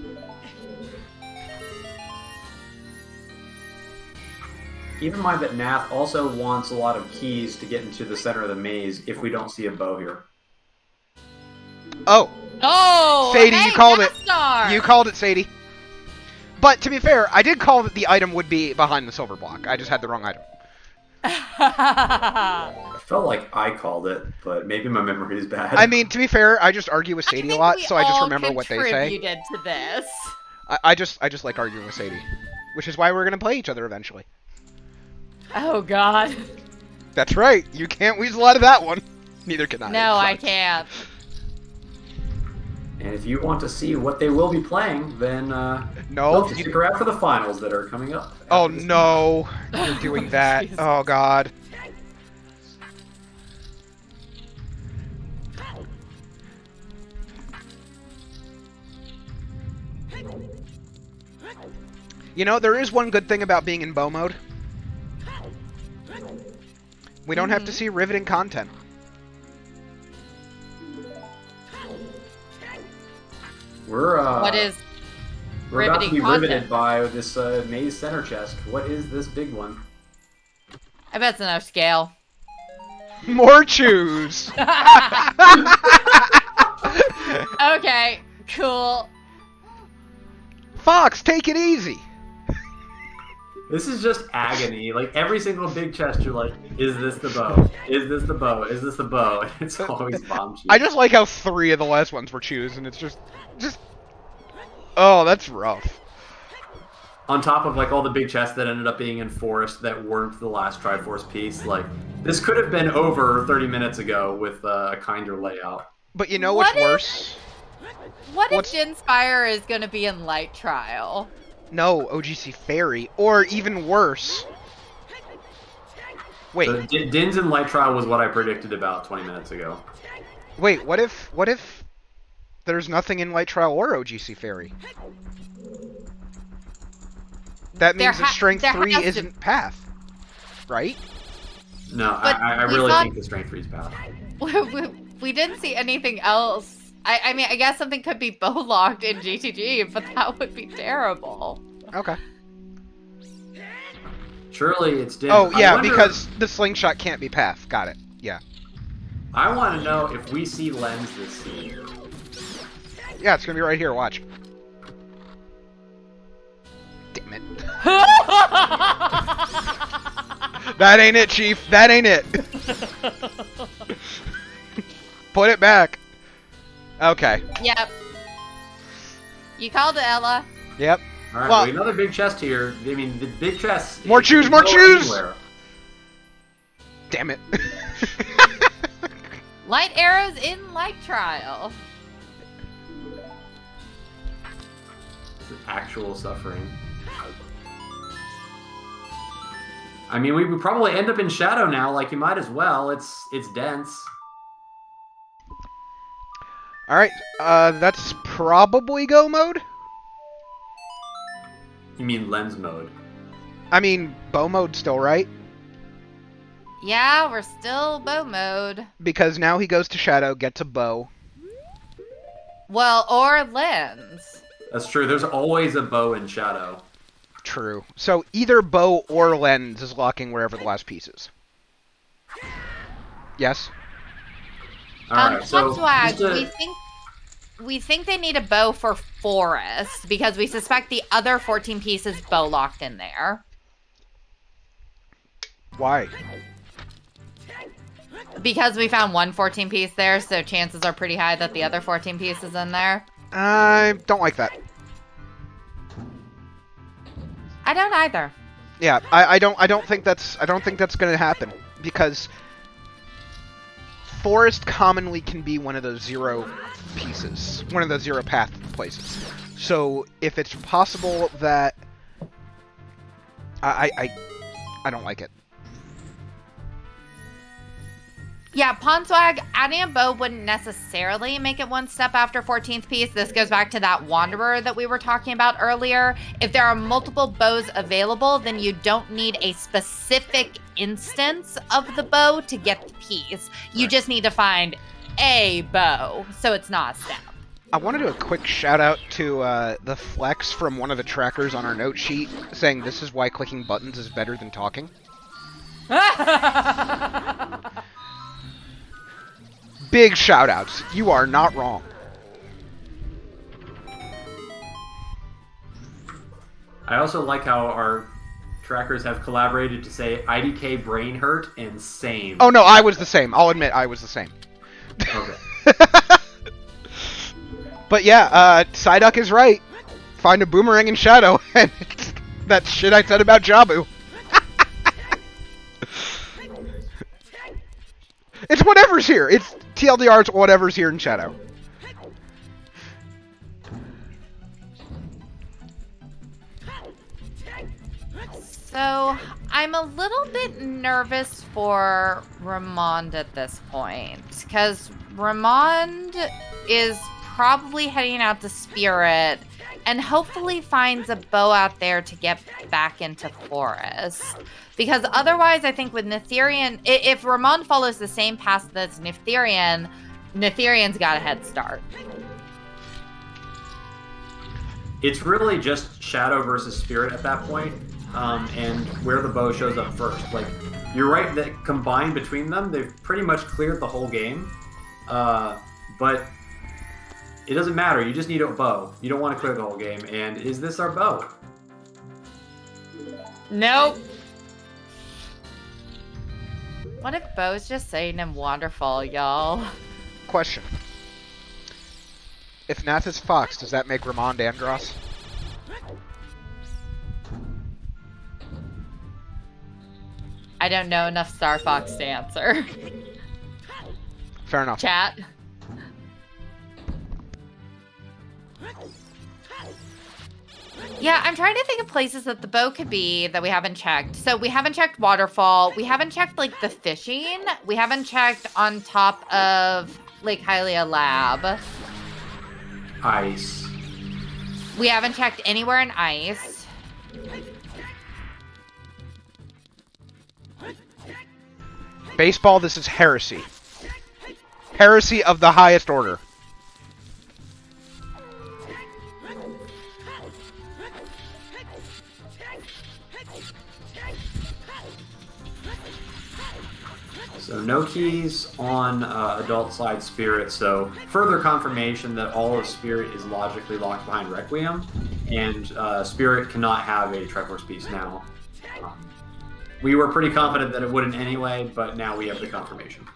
Keep in mind that Nath also wants a lot of keys to get into the center of the maze if we don't see a bow here. Oh! Oh! Sadie, hey, you called it. Star. You called it, Sadie. But to be fair, I did call that the item would be behind the silver block. I just had the wrong item. I felt like I called it, but maybe my memory is bad. I mean, to be fair, I just argue with Sadie a lot, so I just remember what they say. Contributed to this. I just like arguing with Sadie, which is why we're gonna play each other eventually. Oh God. That's right. You can't weasel out of that one. Neither can I. No, I can't. And if you want to see what they will be playing, then No. stick around for the finals that are coming up. Oh no, you're doing that. Jesus. Oh God. You know, there is one good thing about being in bow mode. We don't have to see riveting content. We're What is we're about to be riveting riveted by this maze center chest. What is this big one? I bet it's enough scale. More choose. Okay, cool. Fox, take it easy. This is just agony. Like every single big chest, you're like, is this the bow? Is this the bow? Is this the bow? And it's always bomb cheese. I just like how 3 of the last ones were choose, and it's just. Oh, that's rough. On top of like all the big chests that ended up being in Forest that weren't the last Triforce piece, like this could have been over 30 minutes ago with a kinder layout. But you know what's worse? What if Jinspire is going to be in Light Trial? No, OGC Fairy, or even worse. Wait, So, Dins and Light Trial was what I predicted about 20 minutes ago. wait. What if there's nothing in Light Trial or OGC Fairy? That means that Strength 3 isn't Path, right? No, But I really think the Strength 3's path. We didn't see anything else. I mean, I guess something could be bow locked in GTG, but that would be terrible. Okay. Surely it's Dins. Oh, yeah, I wonder- because the slingshot can't be Path. Got it. Yeah. I want to know if we see Lens this scene. Yeah, it's gonna be right here. Watch. Damn it. That ain't it, Chief. That ain't it. Put it back. Okay. Yep. You called it, Ella. Yep. All right, Well- well, another big chest here. I mean, the big chest. More it choose, can more go choose! anywhere. Damn it. Light arrows in Light Trial. actual suffering. I mean, we would probably end up in Shadow now. Like, you might as well. It's dense. All right, that's probably go mode. You mean lens mode? I mean, bow mode still, right? Yeah, we're still bow mode. Because now he goes to Shadow, gets a bow. Well, or lens. That's true. There's always a bow in Shadow. True. So either bow or lens is locking wherever the last piece is. Yes? Alright, so... Swag, we think they need a bow for Forest, because we suspect the other 14 pieces bow locked in there. Why? Because we found one 14 piece there, so chances are pretty high that the other 14 piece is in there. I don't like that. I don't either. Yeah, I don't think that's gonna happen, because Forest commonly can be one of those zero pieces, one of those zero path places. So if it's possible that I don't like it. Yeah, Ponswag, adding a bow wouldn't necessarily make it one step after 14th piece. This goes back to that Wanderer that we were talking about earlier. If there are multiple bows available, then you don't need a specific instance of the bow to get the piece. You just need to find a bow, so it's not a step. I want to do a quick shout out to the flex from one of the trackers on our note sheet saying this is why clicking buttons is better than talking. Big shout outs. You are not wrong. I also like how our trackers have collaborated to say IDK brain hurt and same. Oh no, I was the same. I'll admit I was the same. Okay. But yeah, Psyduck is right. Find a boomerang in Shadow, and it's that shit I said about Jabu. It's whatever's here. It's TLDR, it's whatever's here in Shadow. So, I'm a little bit nervous for Ramond at this point, because Ramond is probably heading out to Spirit, and hopefully finds a bow out there to get back into Forest. Because otherwise, I think with Natheirean, if Ramond follows the same path as Natheirean, Natheirean's got a head start. It's really just Shadow versus Spirit at that point, and where the bow shows up first. Like, you're right that combined between them, they've pretty much cleared the whole game. But it doesn't matter. You just need a bow. You don't want to clear the whole game. And is this our bow? Nope. What if Bo's just saying I'm wonderful, y'all? Question. If Nath is Fox, does that make Ramond Andros? I don't know enough Star Fox to answer. Fair enough. Chat. Yeah, I'm trying to think of places that the bow could be that we haven't checked. So we haven't checked Waterfall. We haven't checked, like, the fishing. We haven't checked on top of Lake Hylia Lab. Ice. We haven't checked anywhere in ice. Baseball, this is heresy. Heresy of the highest order. So no keys on adult side Spirit, so further confirmation that all of Spirit is logically locked behind Requiem, and Spirit cannot have a Triforce piece now. We were pretty confident that it wouldn't anyway, but now we have the confirmation.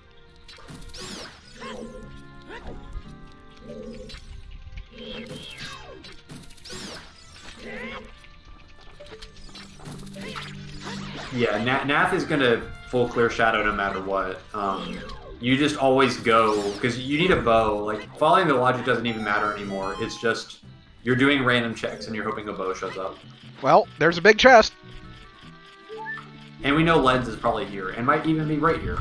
Yeah, Nath is going to full clear Shadow no matter what. You just always go, because you need a bow. Like, following the logic doesn't even matter anymore. It's just, You're doing random checks, and you're hoping a bow shows up. Well, there's a big chest. And we know Lens is probably here, and might even be right here.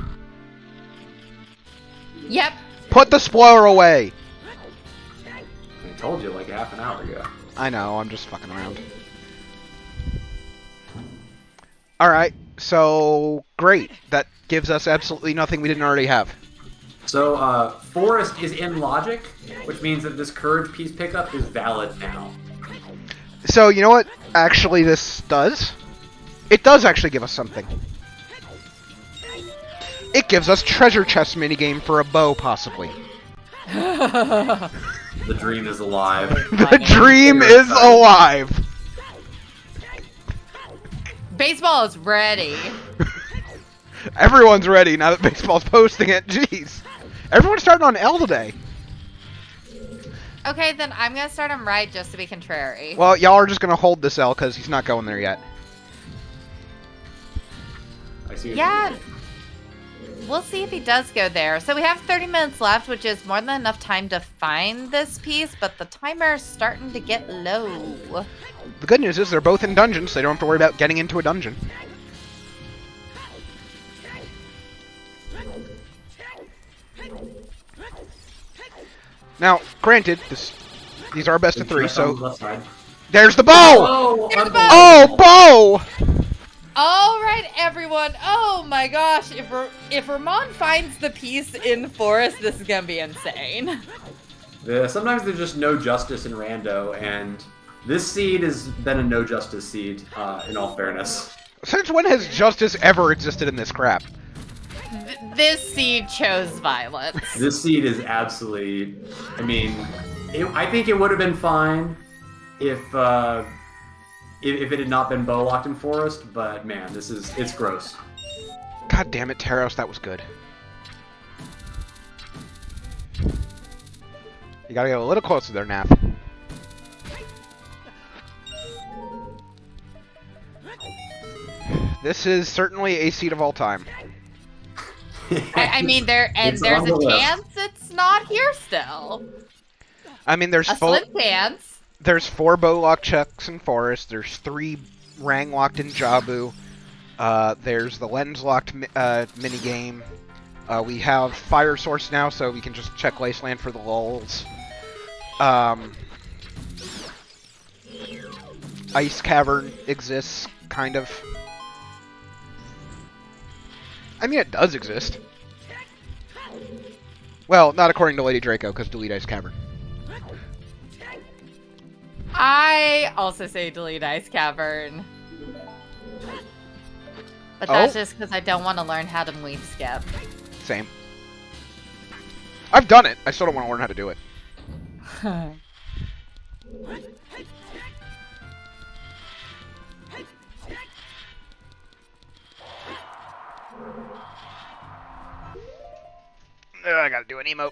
Yep. Put the spoiler away. I told you like half an hour ago. I know, I'm just fucking around. Alright, so great. That gives us absolutely nothing we didn't already have. So, Forest is in logic, which means that this Courage piece pickup is valid now. So, you know what actually this does? It does actually give us something. It gives us treasure chest minigame for a bow, possibly. The dream is alive. The dream is alive! Baseball is ready. Everyone's ready now that baseball's posting it. Jeez. Everyone's starting on L today. Okay, then I'm going to start him right just to be contrary. Well, y'all are just going to hold this L because he's not going there yet. I see. Yeah. We'll see if he does go there. So we have 30 minutes left, which is more than enough time to find this piece, but the timer's starting to get low. The good news is they're both in dungeons, so they don't have to worry about getting into a dungeon. Now, granted, these are best of three, so... There's the bow! Oh, There's the bow! Oh, bow! All right, everyone. Oh my gosh, if Ramond finds the piece in Forest, this is gonna be insane. Yeah, sometimes there's just no justice in Rando, and this seed has been a no justice seed, in all fairness. Since when has justice ever existed in this crap? This seed chose violence. This seed is absolutely... I mean, I think it would have been fine if it had not been bow locked in Forest, but man, it's gross. God damn it, Taros, that was good. You gotta get a little closer there, Nath. This is certainly a seed of all time. I mean, there's on a the list. chance it's not here still. I mean, there's A slim chance. There's 4 bow lock checks in Forest. There's 3 Rang locked in Jabu. There's the lens locked minigame. We have Fire Source now, so we can just check Laceland for the lulls. Ice Cavern exists, kind of. I mean, it does exist. Well, not according to Lady Draco, because delete Ice Cavern. I also say delete Ice Cavern. But that's just because I don't want to learn how to weave skip. Same. I've done it. I still don't want to learn how to do it. I gotta do an emote.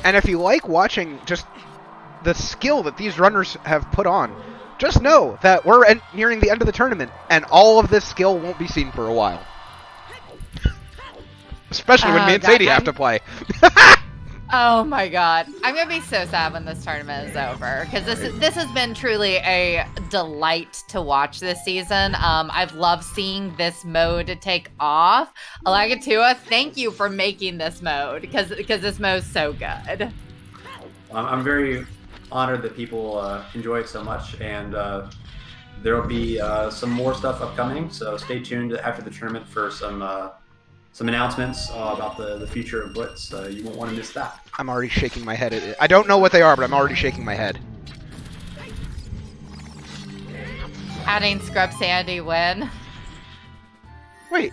And if you like watching just the skill that these runners have put on, just know that we're nearing the end of the tournament, and all of this skill won't be seen for a while. Especially when me and Sadie have to play. Oh my god. I'm going to be so sad when this tournament is over, because this has been truly a delight to watch this season. I've loved seeing this mode take off. Elagatua, thank you for making this mode, because this mode's so good. I'm very honored that people enjoy it so much, and there will be some more stuff upcoming, so stay tuned after the tournament for some announcements about the future of Blitz. You won't want to miss that. I'm already shaking my head at it. I don't know what they are, but I'm already shaking my head. Adding Scrub Sandy win. Wait.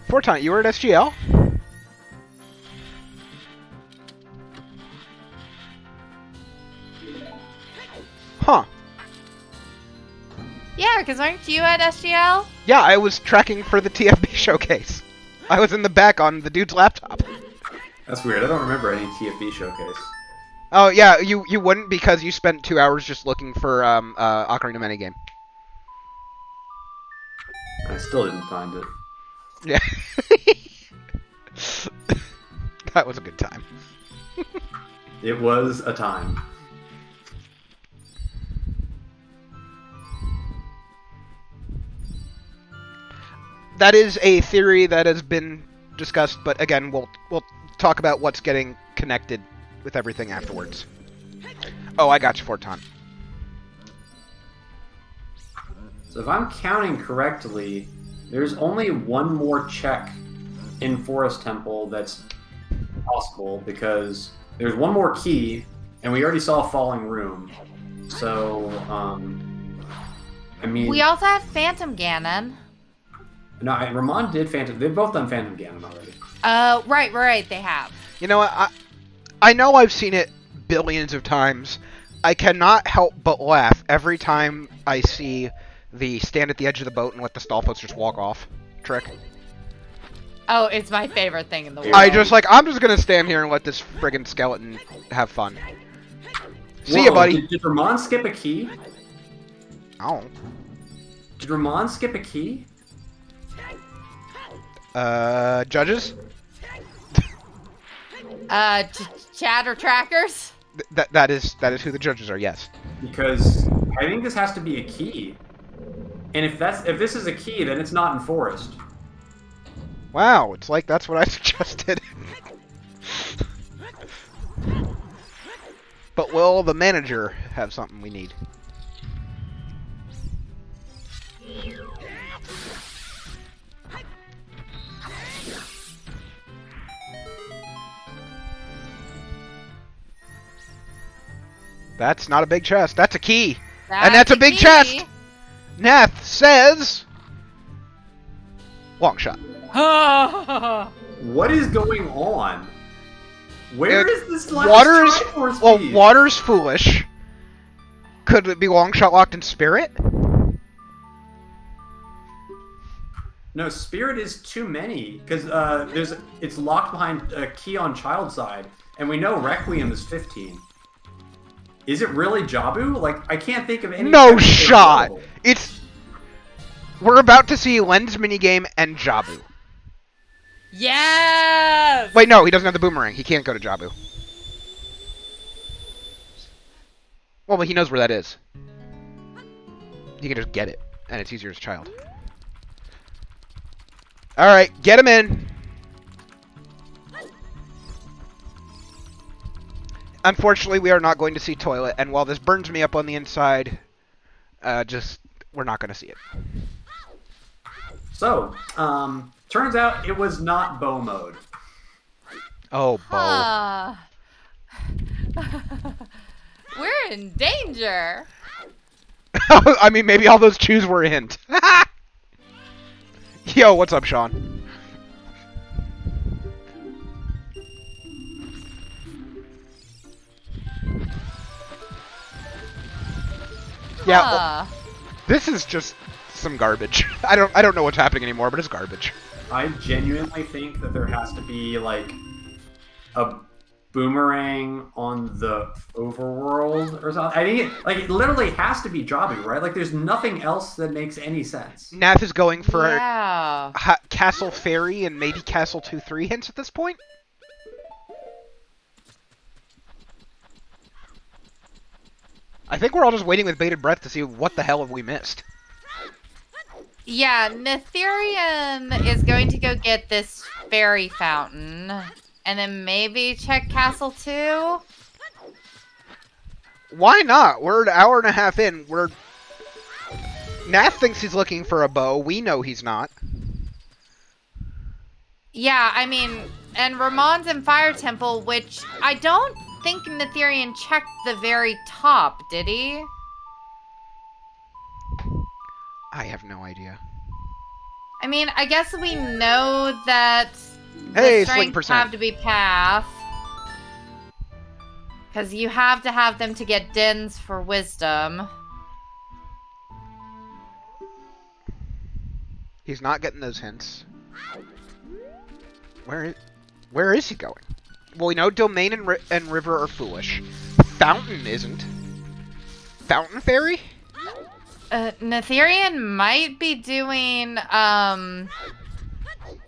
Fortnite, you were at SGL? Huh. Yeah, because aren't you at SGL? Yeah, I was tracking for the TFB showcase. I was in the back on the dude's laptop. That's weird. I don't remember any TFB showcase. Oh yeah, you wouldn't because you spent 2 hours just looking for Ocarina of Minigame. I still didn't find it. Yeah. That was a good time. It was a time. That is a theory that has been discussed, but again, we'll talk about what's getting connected with everything afterwards. Oh, I got you, Forton. So if I'm counting correctly, there's only one more check in Forest Temple that's possible because there's one more key, and we already saw Falling Room. So, I mean, We also have Phantom Ganon. no, Ramond did Phantom. They've both done Phantom Ganon already. Right, they have. You know what? I know I've seen it billions of times. I cannot help but laugh every time I see the stand at the edge of the boat and let the stallposts just walk off trick. Oh, it's my favorite thing in the world. I'm just gonna stand here and let this friggin' skeleton have fun. See ya, buddy. Did Ramond skip a key? Oh. Did Ramond skip a key? Judges? Chatter trackers? That is who the judges are, yes. Because I think this has to be a key. And if this is a key, then it's not in Forest. Wow, it's like that's what I suggested. But will the manager have something we need? That's not a big chest. That's a key. And that's a big key. chest. Nath says... Long shot. What is going on? Where is this last Triforce Well, piece? water's foolish. Could it be long shot locked in spirit? No, Spirit is too many because it's locked behind a key on child side, and we know Requiem is 15. Is it really Jabu? Like, I can't think of any. No shot. We're about to see Len's minigame and Jabu. Yes! Wait, no, he doesn't have the boomerang. He can't go to Jabu. Well, but he knows where that is. He can just get it, and it's easier as a child. Alright, get him in. Unfortunately, we are not going to see Toilet, and while this burns me up on the inside, we're not going to see it. So, turns out it was not bow mode. Oh, Bo. We're in danger. I mean, maybe all those chews were a hint. Yo, what's up, Sean? Yeah, well, this is just some garbage. I don't know what's happening anymore, but it's garbage. I genuinely think that there has to be like a boomerang on the overworld or something. I think it literally has to be Jabu, right? Like, there's nothing else that makes any sense. Nath is going for Yeah. Castle Fairy and maybe Castle 2-3 hints at this point. I think we're all just waiting with bated breath to see what the hell have we missed. Yeah, Natheirean is going to go get this fairy fountain. And then maybe check Castle 2? Why not? We're an hour and a half in. Nath thinks he's looking for a bow. We know he's not. Yeah, I mean, and Ramond's in Fire Temple, which I don't think Natheirean checked the very top, did he? I have no idea. I mean, I guess we know that Hey, the swing strengths percent. have to be path. Because you have to have them to get dens for wisdom. He's not getting those hints. Where is he going? Well, we know Domain and River are foolish. Fountain isn't. Fountain Fairy? Natheirean might be doing,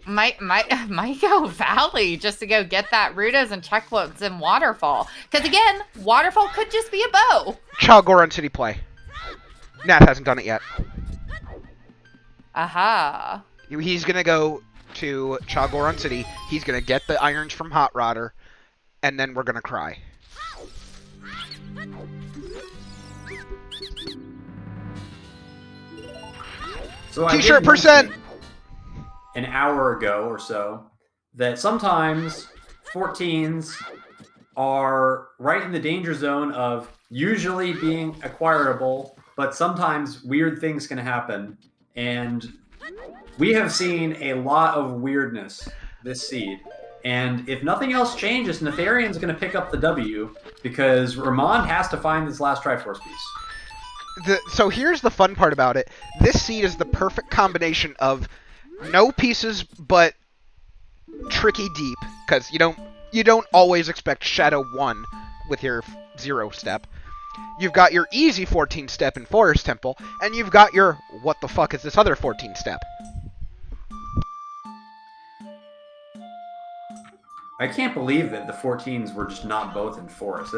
might go Valley just to go get that Rudos and check what's in Waterfall. Because again, Waterfall could just be a bow. Chalgoran City play. Nath hasn't done it yet. Aha. He's gonna go to Chalgoran City. He's gonna get the irons from Hot Rodder, and then we're gonna cry. So T-shirt percent! An hour ago or so, that sometimes 14s are right in the danger zone of usually being acquirable, but sometimes weird things can happen. And we have seen a lot of weirdness this seed. And if nothing else changes, Natheirean's going to pick up the W because Ramond has to find this last Triforce piece. So here's the fun part about it. This seed is the perfect combination of no pieces but tricky deep, because you don't always expect Shadow 1 with your 0 step. You've got your easy 14 step in Forest Temple, and you've got your what the fuck is this other 14 step. I can't believe that the 14s were just not both in Forest.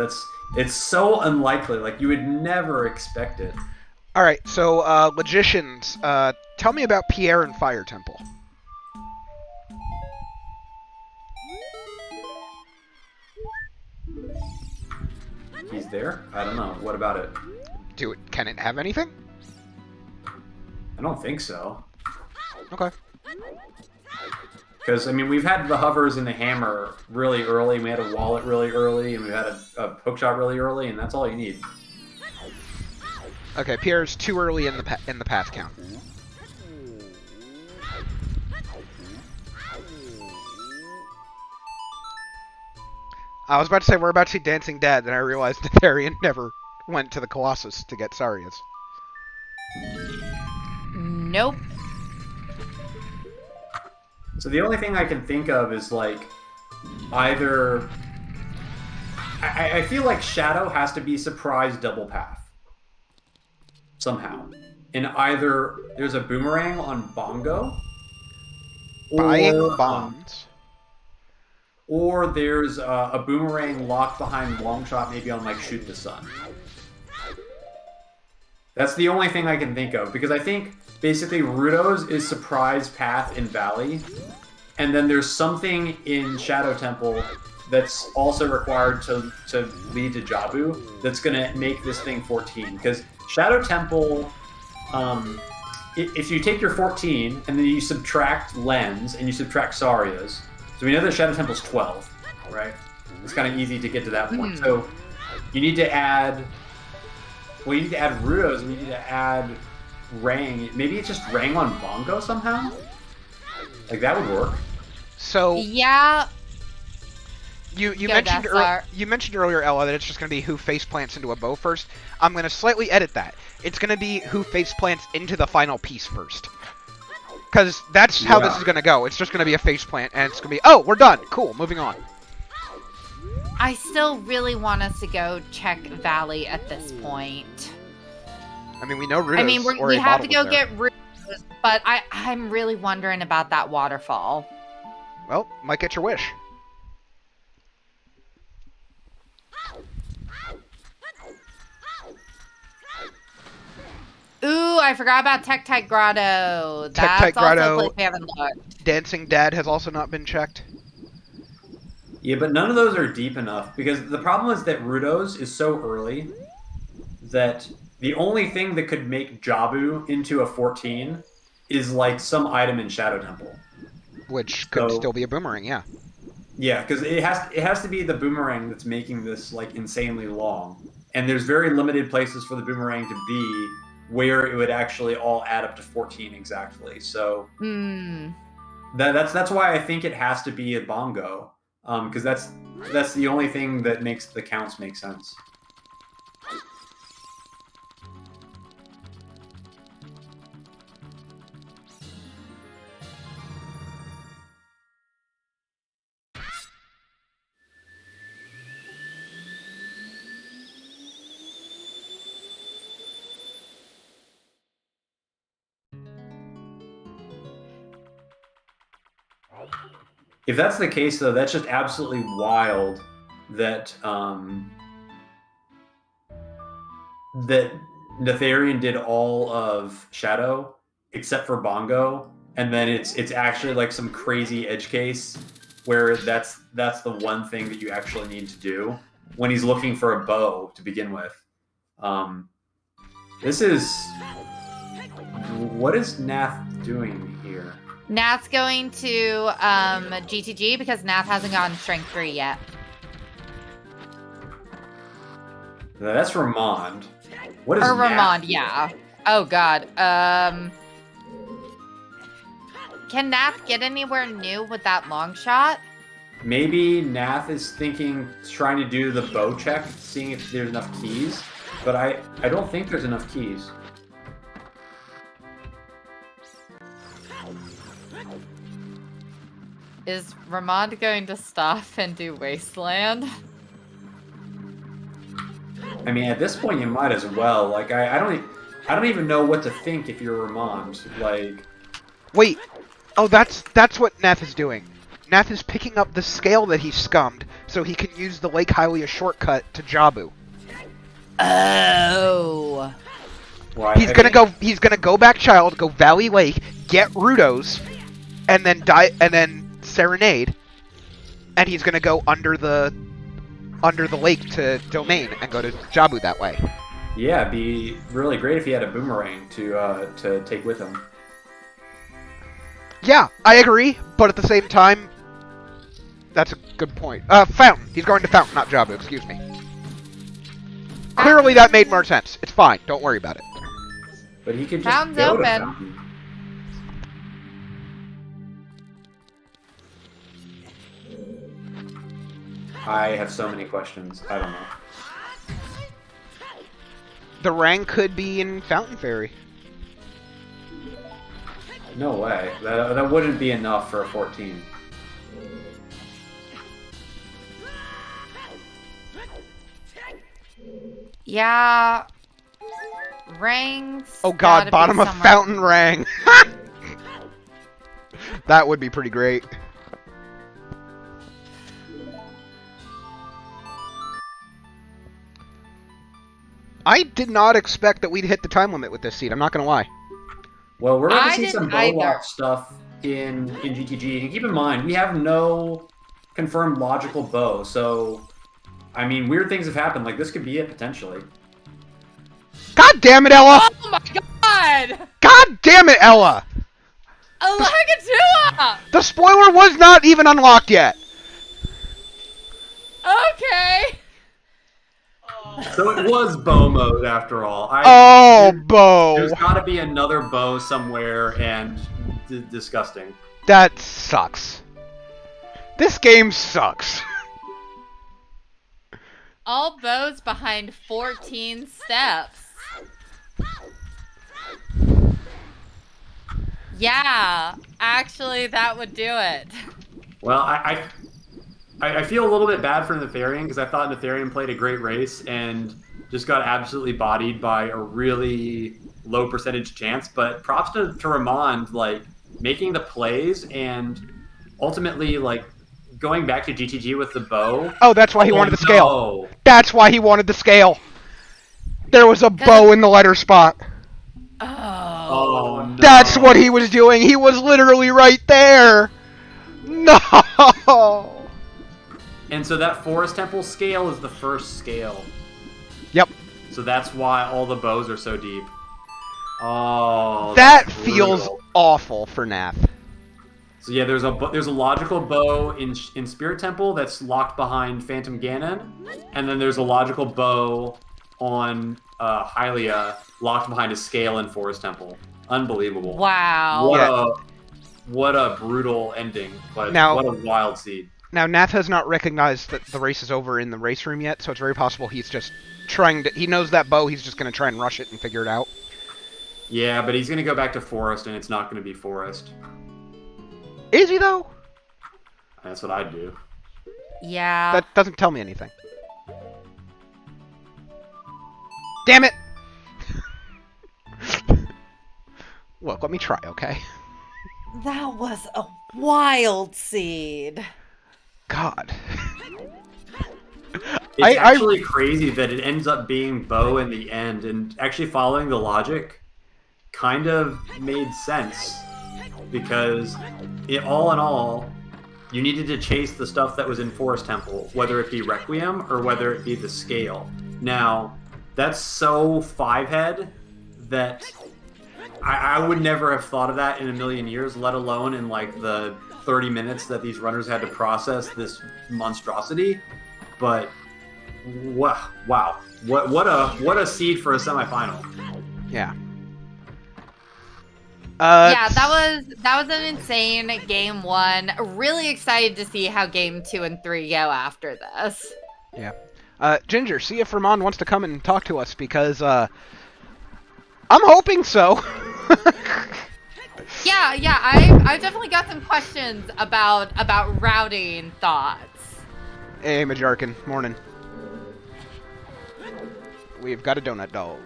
It's so unlikely. Like, you would never expect it. All right, so Logicians, tell me about Pierre and Fire Temple. He's there? I don't know. What about it? Can it have anything? I don't think so. Okay. Because, I mean, we've had the hovers and the hammer really early, and we had a wallet really early, and we had a hookshot really early, and that's all you need. Okay, Pierre's too early in the path count. I was about to say we're about to see Dancing Dad, then I realized Natheirean never went to the Colossus to get Sarias. Nope. So the only thing I can think of is, like, either... I feel like Shadow has to be surprise double path. Somehow. And either there's a boomerang on Bongo, Buying bonds. Or there's a boomerang locked behind Longshot, maybe on, like, Shoot the Sun. That's the only thing I can think of, because I think basically Rudos is surprise path in Valley, and then there's something in Shadow Temple that's also required to lead to Jabu that's going to make this thing 14. Because Shadow Temple, if you take your 14 and then you subtract Lens and you subtract Sarias, so we know that Shadow Temple's 12, right? It's kind of easy to get to that point. So you need to add... Well, you need to add Rudos, and you need to add Rang. Maybe it's just Rang on Bongo somehow? Like, that would work. So... Yeah. You mentioned earlier, Ella, that it's just going to be who face plants into a bow first. I'm going to slightly edit that. It's going to be who face plants into the final piece first. Because that's how this is going to go. It's just going to be a face plant, and it's going to be, oh, we're done. Cool, moving on. I still really want us to go check Valley at this point. I mean, we know Rudos. I mean, we have to go get Rudos, but I'm really wondering about that waterfall. Well, might get your wish. Ooh, I forgot about Tektite Grotto. Tektite Grotto. Also a place we haven't looked. Dancing Dad has also not been checked. Yeah, but none of those are deep enough, because the problem is that Rudos is so early that the only thing that could make Jabu into a 14 is, like, some item in Shadow Temple. Which could still be a boomerang, yeah. Yeah, because it has to be the boomerang that's making this, like, insanely long. And there's very limited places for the boomerang to be where it would actually all add up to 14 exactly. So that's why I think it has to be a Bongo. Because that's the only thing that makes the counts make sense. If that's the case, though, that's just absolutely wild that that Natheirean did all of Shadow except for Bongo, and then it's actually like some crazy edge case where that's the one thing that you actually need to do when he's looking for a bow to begin with. This is what is Nath doing here? Nath's going to GTG because Nath hasn't gotten Strength 3 yet. No, that's Ramond. What is Or Nath Ramond, doing? yeah. Oh god. Can Nath get anywhere new with that long shot? Maybe Nath is trying to do the bow check, seeing if there's enough keys. But I don't think there's enough keys. Is Ramond going to stop and do Wasteland? I mean, at this point, you might as well. Like, I don't even know what to think if you're Ramond. Like, Wait. Oh, that's what Nath is doing. Nath is picking up the scale that he scummed so he can use the Lake Hylia shortcut to Jabu. Oh. why? He's gonna go back Child, go Valley Lake, get Rudos, and then Serenade, and he's gonna go under the lake to Domain and go to Jabu that way. Yeah, it'd be really great if he had a boomerang to take with him. Yeah, I agree, but at the same time, that's a good point. Fountain. He's going to Fountain, not Jabu, excuse me. Clearly that made more sense. It's fine, don't worry about it. But he could just Fountain's go to open. Fountain. I have so many questions. I don't know. The rank could be in Fountain Fairy. No way. That wouldn't be enough for a 14. Yeah. Ranks. Oh god, gotta bottom be of somewhere- Fountain Rang. That would be pretty great. I did not expect that we'd hit the time limit with this seed, I'm not gonna lie. Well, we're going I to see some didn't bow either. lock stuff in GTG. And keep in mind, we have no confirmed logical bow, so I mean, weird things have happened. Like, this could be it potentially. God damn it, Ella! Oh my god! God damn it, Ella! Elagatua! The spoiler was not even unlocked yet. Okay. So it was bow mode after all. Oh, Bo. There's got to be another bow somewhere, and disgusting. That sucks. This game sucks. All bows behind 14 steps. Yeah, actually, that would do it. Well, I feel a little bit bad for Natheirean because I thought Natheirean played a great race and just got absolutely bodied by a really low percentage chance. But props to Ramond, like, making the plays and ultimately, like, going back to GTG with the bow. Oh, that's why he wanted the scale. No. That's why he wanted the scale. There was a bow in the letter spot. Oh, no. That's what he was doing. He was literally right there. No. And so that Forest Temple scale is the first scale. Yep. So that's why all the bows are so deep. Oh, That that's feels brutal. awful for Nath. So yeah, there's a logical bow in Spirit Temple that's locked behind Phantom Ganon, and then there's a logical bow on Hylia locked behind a scale in Forest Temple. Unbelievable. Wow. What a brutal ending, but Now- what a wild seed. Now, Nath has not recognized that the race is over in the race room yet, so it's very possible he's just trying to... He knows that bow, he's just going to try and rush it and figure it out. Yeah, but he's gonna go back to Forest, and it's not gonna be Forest. Is he, though? That's what I'd do. Yeah. That doesn't tell me anything. Damn it! Look, let me try, okay? That was a Wild seed. God. It's actually crazy that it ends up being Bo in the end, and actually following the logic kind of made sense, because all in all, you needed to chase the stuff that was in Forest Temple, whether it be Requiem or whether it be the Scale. Now, that's so five-head that I would never have thought of that in a million years, let alone in like the 30 minutes that these runners had to process this monstrosity. But wow, what a seed for a semifinal. Yeah. Yeah, that was an insane game 1. Really excited to see how game 2 and 3 go after this. Yeah. Ginger, see if Ramond wants to come and talk to us, because I'm hoping so. Yeah, I've definitely got some questions about routing thoughts. Hey, Majarkin, morning. We've got a donut dog.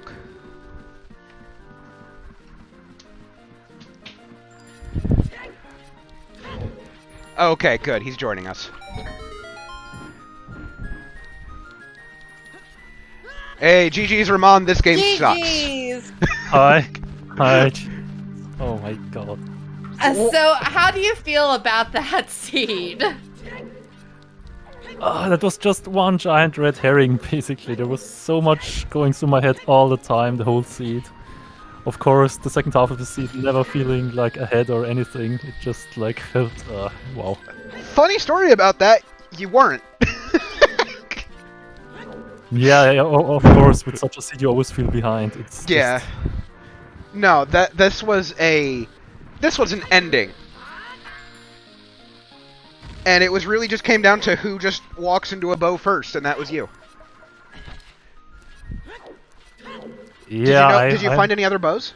Okay, good. He's joining us. Hey, GG's Ramond, this game GG's. sucks. Hi. Oh my god. So, how do you feel about that seed? That was just one giant red herring, basically. There was so much going through my head all the time, the whole seed. Of course, the second half of the seed, never feeling like ahead or anything. It just like felt, wow. Funny story about that, you weren't. Yeah, of course, with such a seed you always feel behind. It's Yeah. just... No, this was an ending. And it was really just came down to who just walks into a bow first, and that was you. Yeah, Did you find any other bows?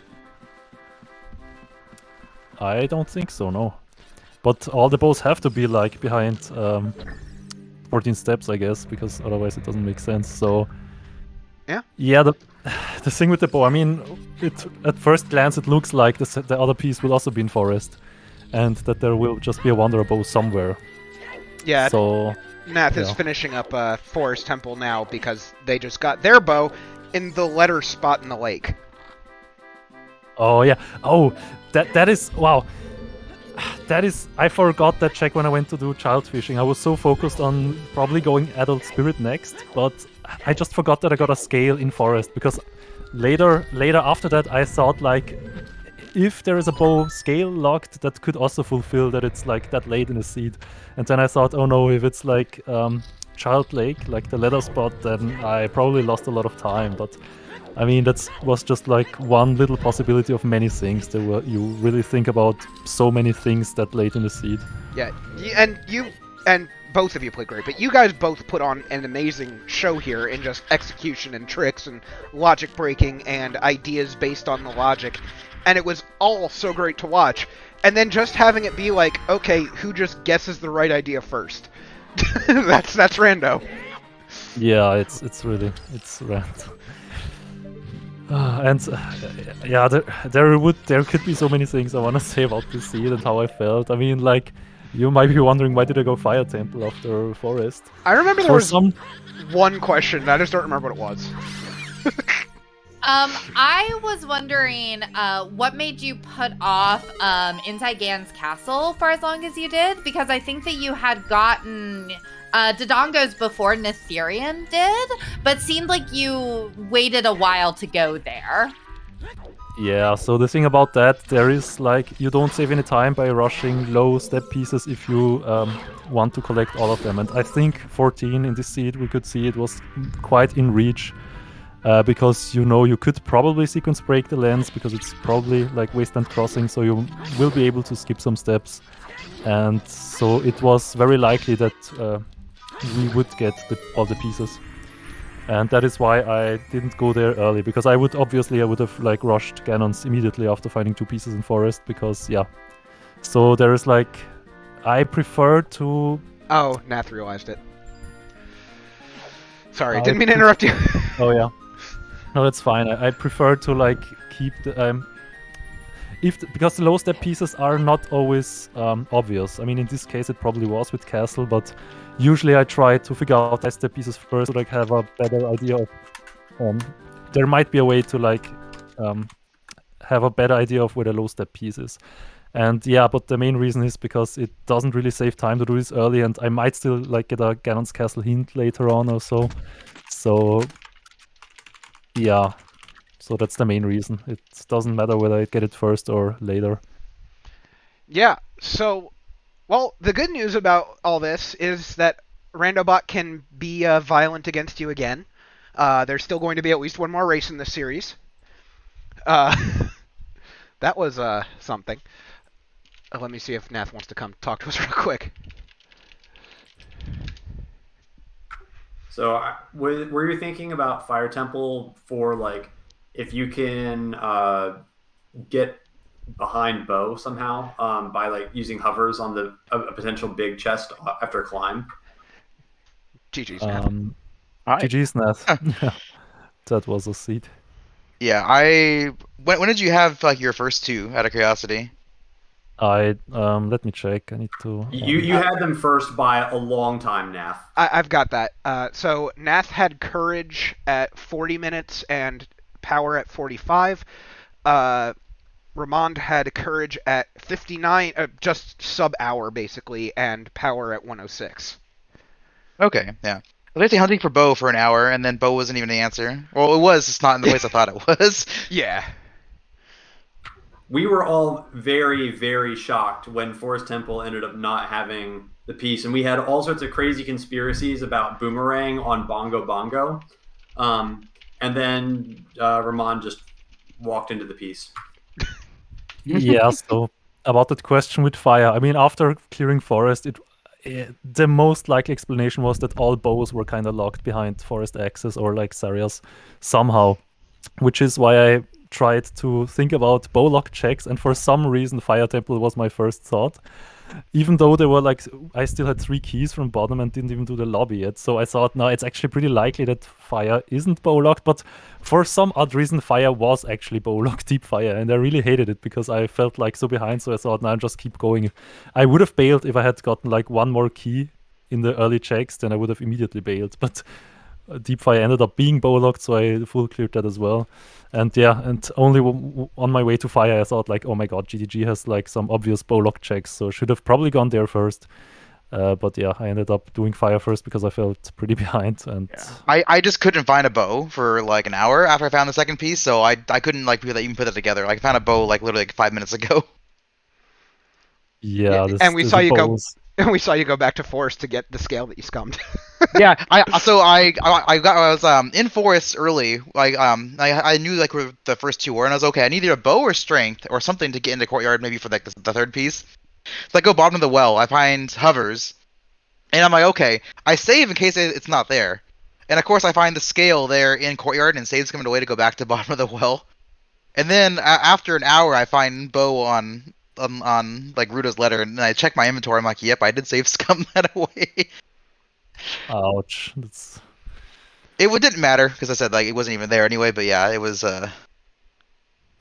I don't think so, no. But all the bows have to be like behind 14 steps, I guess, because otherwise it doesn't make sense. So yeah, the thing with the bow, I mean, at first glance it looks like the other piece will also be in forest, and that there will just be a wanderer bow somewhere. Yeah. So Nath is finishing up Forest Temple now because they just got their bow in the letter spot in the lake. Oh yeah. Oh, that is wow. That is, I forgot that check when I went to do child fishing. I was so focused on probably going adult spirit next, but I just forgot that I got a scale in forest, because later after that I thought like, if there is a bow scale locked, that could also fulfill that it's like that late in the seed. And then I thought, oh no, if it's like child lake, like the leather spot, then I probably lost a lot of time. But I mean, that was just like one little possibility of many things. You really think about so many things that late in the seed. Yeah, and both of you played great, but you guys both put on an amazing show here in just execution and tricks and logic breaking and ideas based on the logic, and it was all so great to watch. And then just having it be like, okay, who just guesses the right idea first? that's rando. Yeah, it's random. And yeah, there could be so many things I want to say about this seed and how I felt. I mean, like, you might be wondering, why did I go Fire Temple after Forest? I remember there was one question, I just don't remember what it was. I was wondering, what made you put off Inside Gan's Castle for as long as you did? Because I think that you had gotten Dodongo's before Natheirean did, but seemed like you waited a while to go there. Yeah, so the thing about that, there is like, you don't save any time by rushing low step pieces if you want to collect all of them. And I think 14 in this seed, we could see it was quite in reach. Because you could probably sequence break the lens, because it's probably like Wasteland Crossing, so you will be able to skip some steps. And so it was very likely that we would get all the pieces. And that is why I didn't go there early, because I would have like rushed Ganons immediately after finding 2 pieces in forest, because yeah. So there is like, I prefer to... Oh, Nath realized it. Sorry, didn't mean to interrupt you. Oh yeah. No, that's fine. I prefer to like keep the because the low step pieces are not always obvious. I mean, in this case, it probably was with Castle, but usually I try to figure out high step pieces first, so I have a better idea of. There might be a way to have a better idea of where the low step piece is. And yeah, but the main reason is because it doesn't really save time to do this early, and I might still get a Ganon's Castle hint later on or so. So yeah, so that's the main reason. It doesn't matter whether I get it first or later. Yeah, so, well, the good news about all this is that Randobot can be violent against you again. There's still going to be at least one more race in this series. That was something. Let me see if Nath wants to come talk to us real quick. So, were you thinking about Fire Temple for if you can get behind Bo somehow by using hovers on a potential big chest after a climb? GG's, Nath. GG's, Nath. That was a seed. Yeah, when did you have your first two, out of curiosity? Let me check. I need to. You had them first by a long time, Nath. I've got that. So Nath had courage at 40 minutes and power at 45. Ramond had courage at 59, just sub-hour basically, and power at 106. Okay, yeah. I was actually hunting for Bo for an hour, and then Bo wasn't even the answer. Well, it was, it's not in the place I thought it was. Yeah. We were all very, very shocked when Forest Temple ended up not having the piece, and we had all sorts of crazy conspiracies about Boomerang on Bongo Bongo. And then Ramond just walked into the piece. Yeah, so about that question with fire, I mean, after clearing forest, the most likely explanation was that all bows were kind of locked behind forest access or Sarias somehow, which is why I tried to think about bow lock checks, and for some reason Fire Temple was my first thought, even though they were I still had 3 keys from bottom and didn't even do the lobby yet. So I thought, no, it's actually pretty likely that Fire isn't bow locked, but for some odd reason Fire was actually bow locked deep Fire, and I really hated it because I felt so behind. So I thought, no, I'll just keep going. I would have bailed if I had gotten one more key in the early checks, then I would have immediately bailed, but deep Fire ended up being bow locked, so I full cleared that as well. And yeah, and only on my way to Fire I thought oh my god, GTG has some obvious bow lock checks, so should have probably gone there first. But yeah, I ended up doing Fire first because I felt pretty behind. And yeah. I just couldn't find a bow for an hour after I found the second piece, so I couldn't really even put it together. I found a bow literally 5 minutes ago. Yeah, and we saw you go. And we saw you go back to forest to get the scale that you scummed. Yeah, I was in forest early. I knew where the first two were, and I was okay. I need either a bow or strength or something to get into courtyard, maybe for the third piece. So I go bottom of the well. I find hovers, and I'm like, okay. I save in case it's not there, and of course I find the scale there in courtyard, and save's coming away to go back to bottom of the well. And then after an hour, I find bow on Ruda's letter, and I check my inventory. I'm like, yep, I did save scum that away. Ouch. It didn't matter because I said it wasn't even there anyway. But yeah, it was.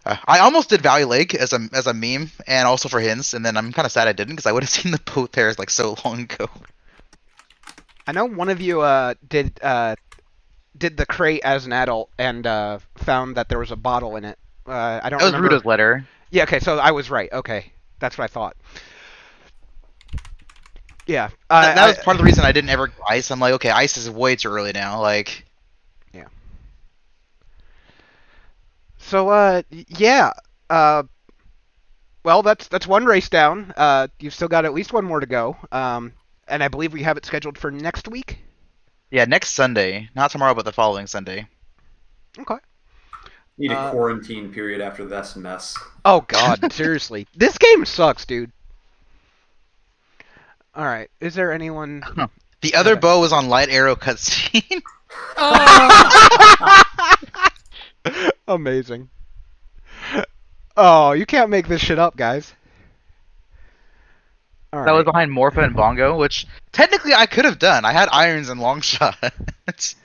I almost did Valley Lake as a meme and also for hints, and then I'm kind of sad I didn't because I would have seen the boat there so long ago. I know one of you did the crate as an adult and found that there was a bottle in it. I don't remember. That was Ruda's letter. Yeah, okay, so I was right. Okay, that's what I thought. Yeah. That was part of the reason I didn't ever go ice. I'm like, okay, ice is way too early now. Yeah. So, yeah. Well, that's one race down. You've still got at least one more to go. And I believe we have it scheduled for next week? Yeah, next Sunday. Not tomorrow, but the following Sunday. Okay. Need a quarantine period after this mess. Oh god, seriously. This game sucks, dude. Alright, is there anyone... The other bow was on light arrow cutscene. Amazing. Oh, you can't make this shit up, guys. All That right. was behind Morpha and Bongo, which technically I could have done. I had irons and long shots.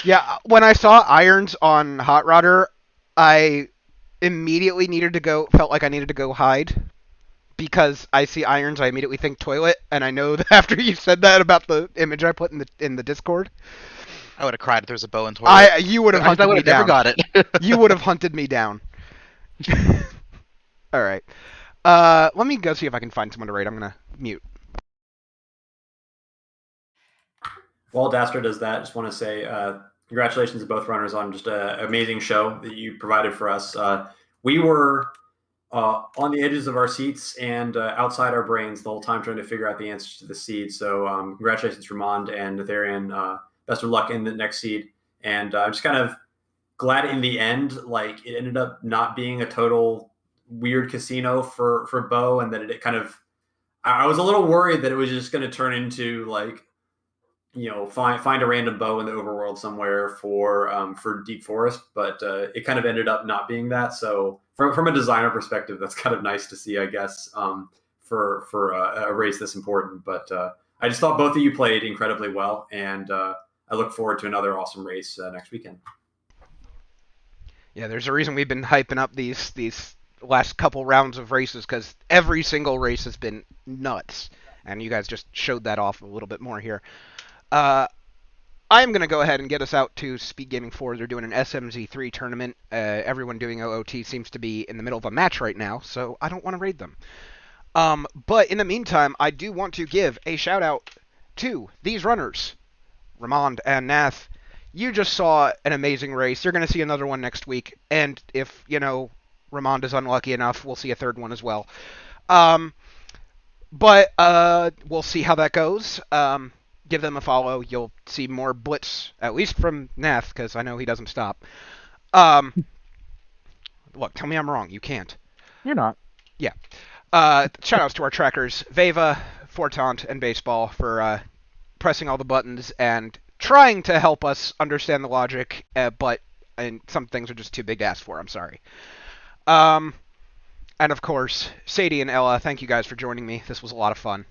Yeah, when I saw irons on Hot Rodder, I immediately felt like I needed to go hide because I see irons, I immediately think toilet, and I know that after you said that about the image I put in the Discord, I would have cried if there was a bow and toilet. you would have I hunted would me have never down. got it. You would have hunted me down. All right. Let me go see if I can find someone to rate. I'm gonna mute. While Daster does that, just want to say congratulations to both runners on just an amazing show that you provided for us. We were on the edges of our seats and outside our brains the whole time trying to figure out the answers to the seed. So congratulations, Ramond and Natheirean. Best of luck in the next seed. And I'm just kind of glad in the end, like it ended up not being a total weird casino for Bo, and that it kind of. I was a little worried that it was just going to turn into like, find a random bow in the overworld somewhere for Deep Forest, but it kind of ended up not being that. So from a designer perspective, that's kind of nice to see, I guess, for a race this important. But I just thought both of you played incredibly well, and I look forward to another awesome race next weekend. Yeah, there's a reason we've been hyping up these last couple rounds of races because every single race has been nuts, and you guys just showed that off a little bit more here. I'm going to go ahead and get us out to Speed Gaming 4. They're doing an SMZ3 tournament. Everyone doing OOT seems to be in the middle of a match right now, so I don't want to raid them. But in the meantime, I do want to give a shout out to these runners, Ramond and Nath. You just saw an amazing race. You're going to see another one next week, and if, Ramond is unlucky enough, we'll see a third one as well. But we'll see how that goes. Give them a follow. You'll see more Blitz, at least from Nath, because I know he doesn't stop. Look, tell me I'm wrong. You can't. You're not. Yeah. Shout-outs to our trackers, Veva, Fortant, and Baseball for pressing all the buttons and trying to help us understand the logic, but some things are just too big to ask for. I'm sorry. And of course, Sadie and Ella, thank you guys for joining me. This was a lot of fun.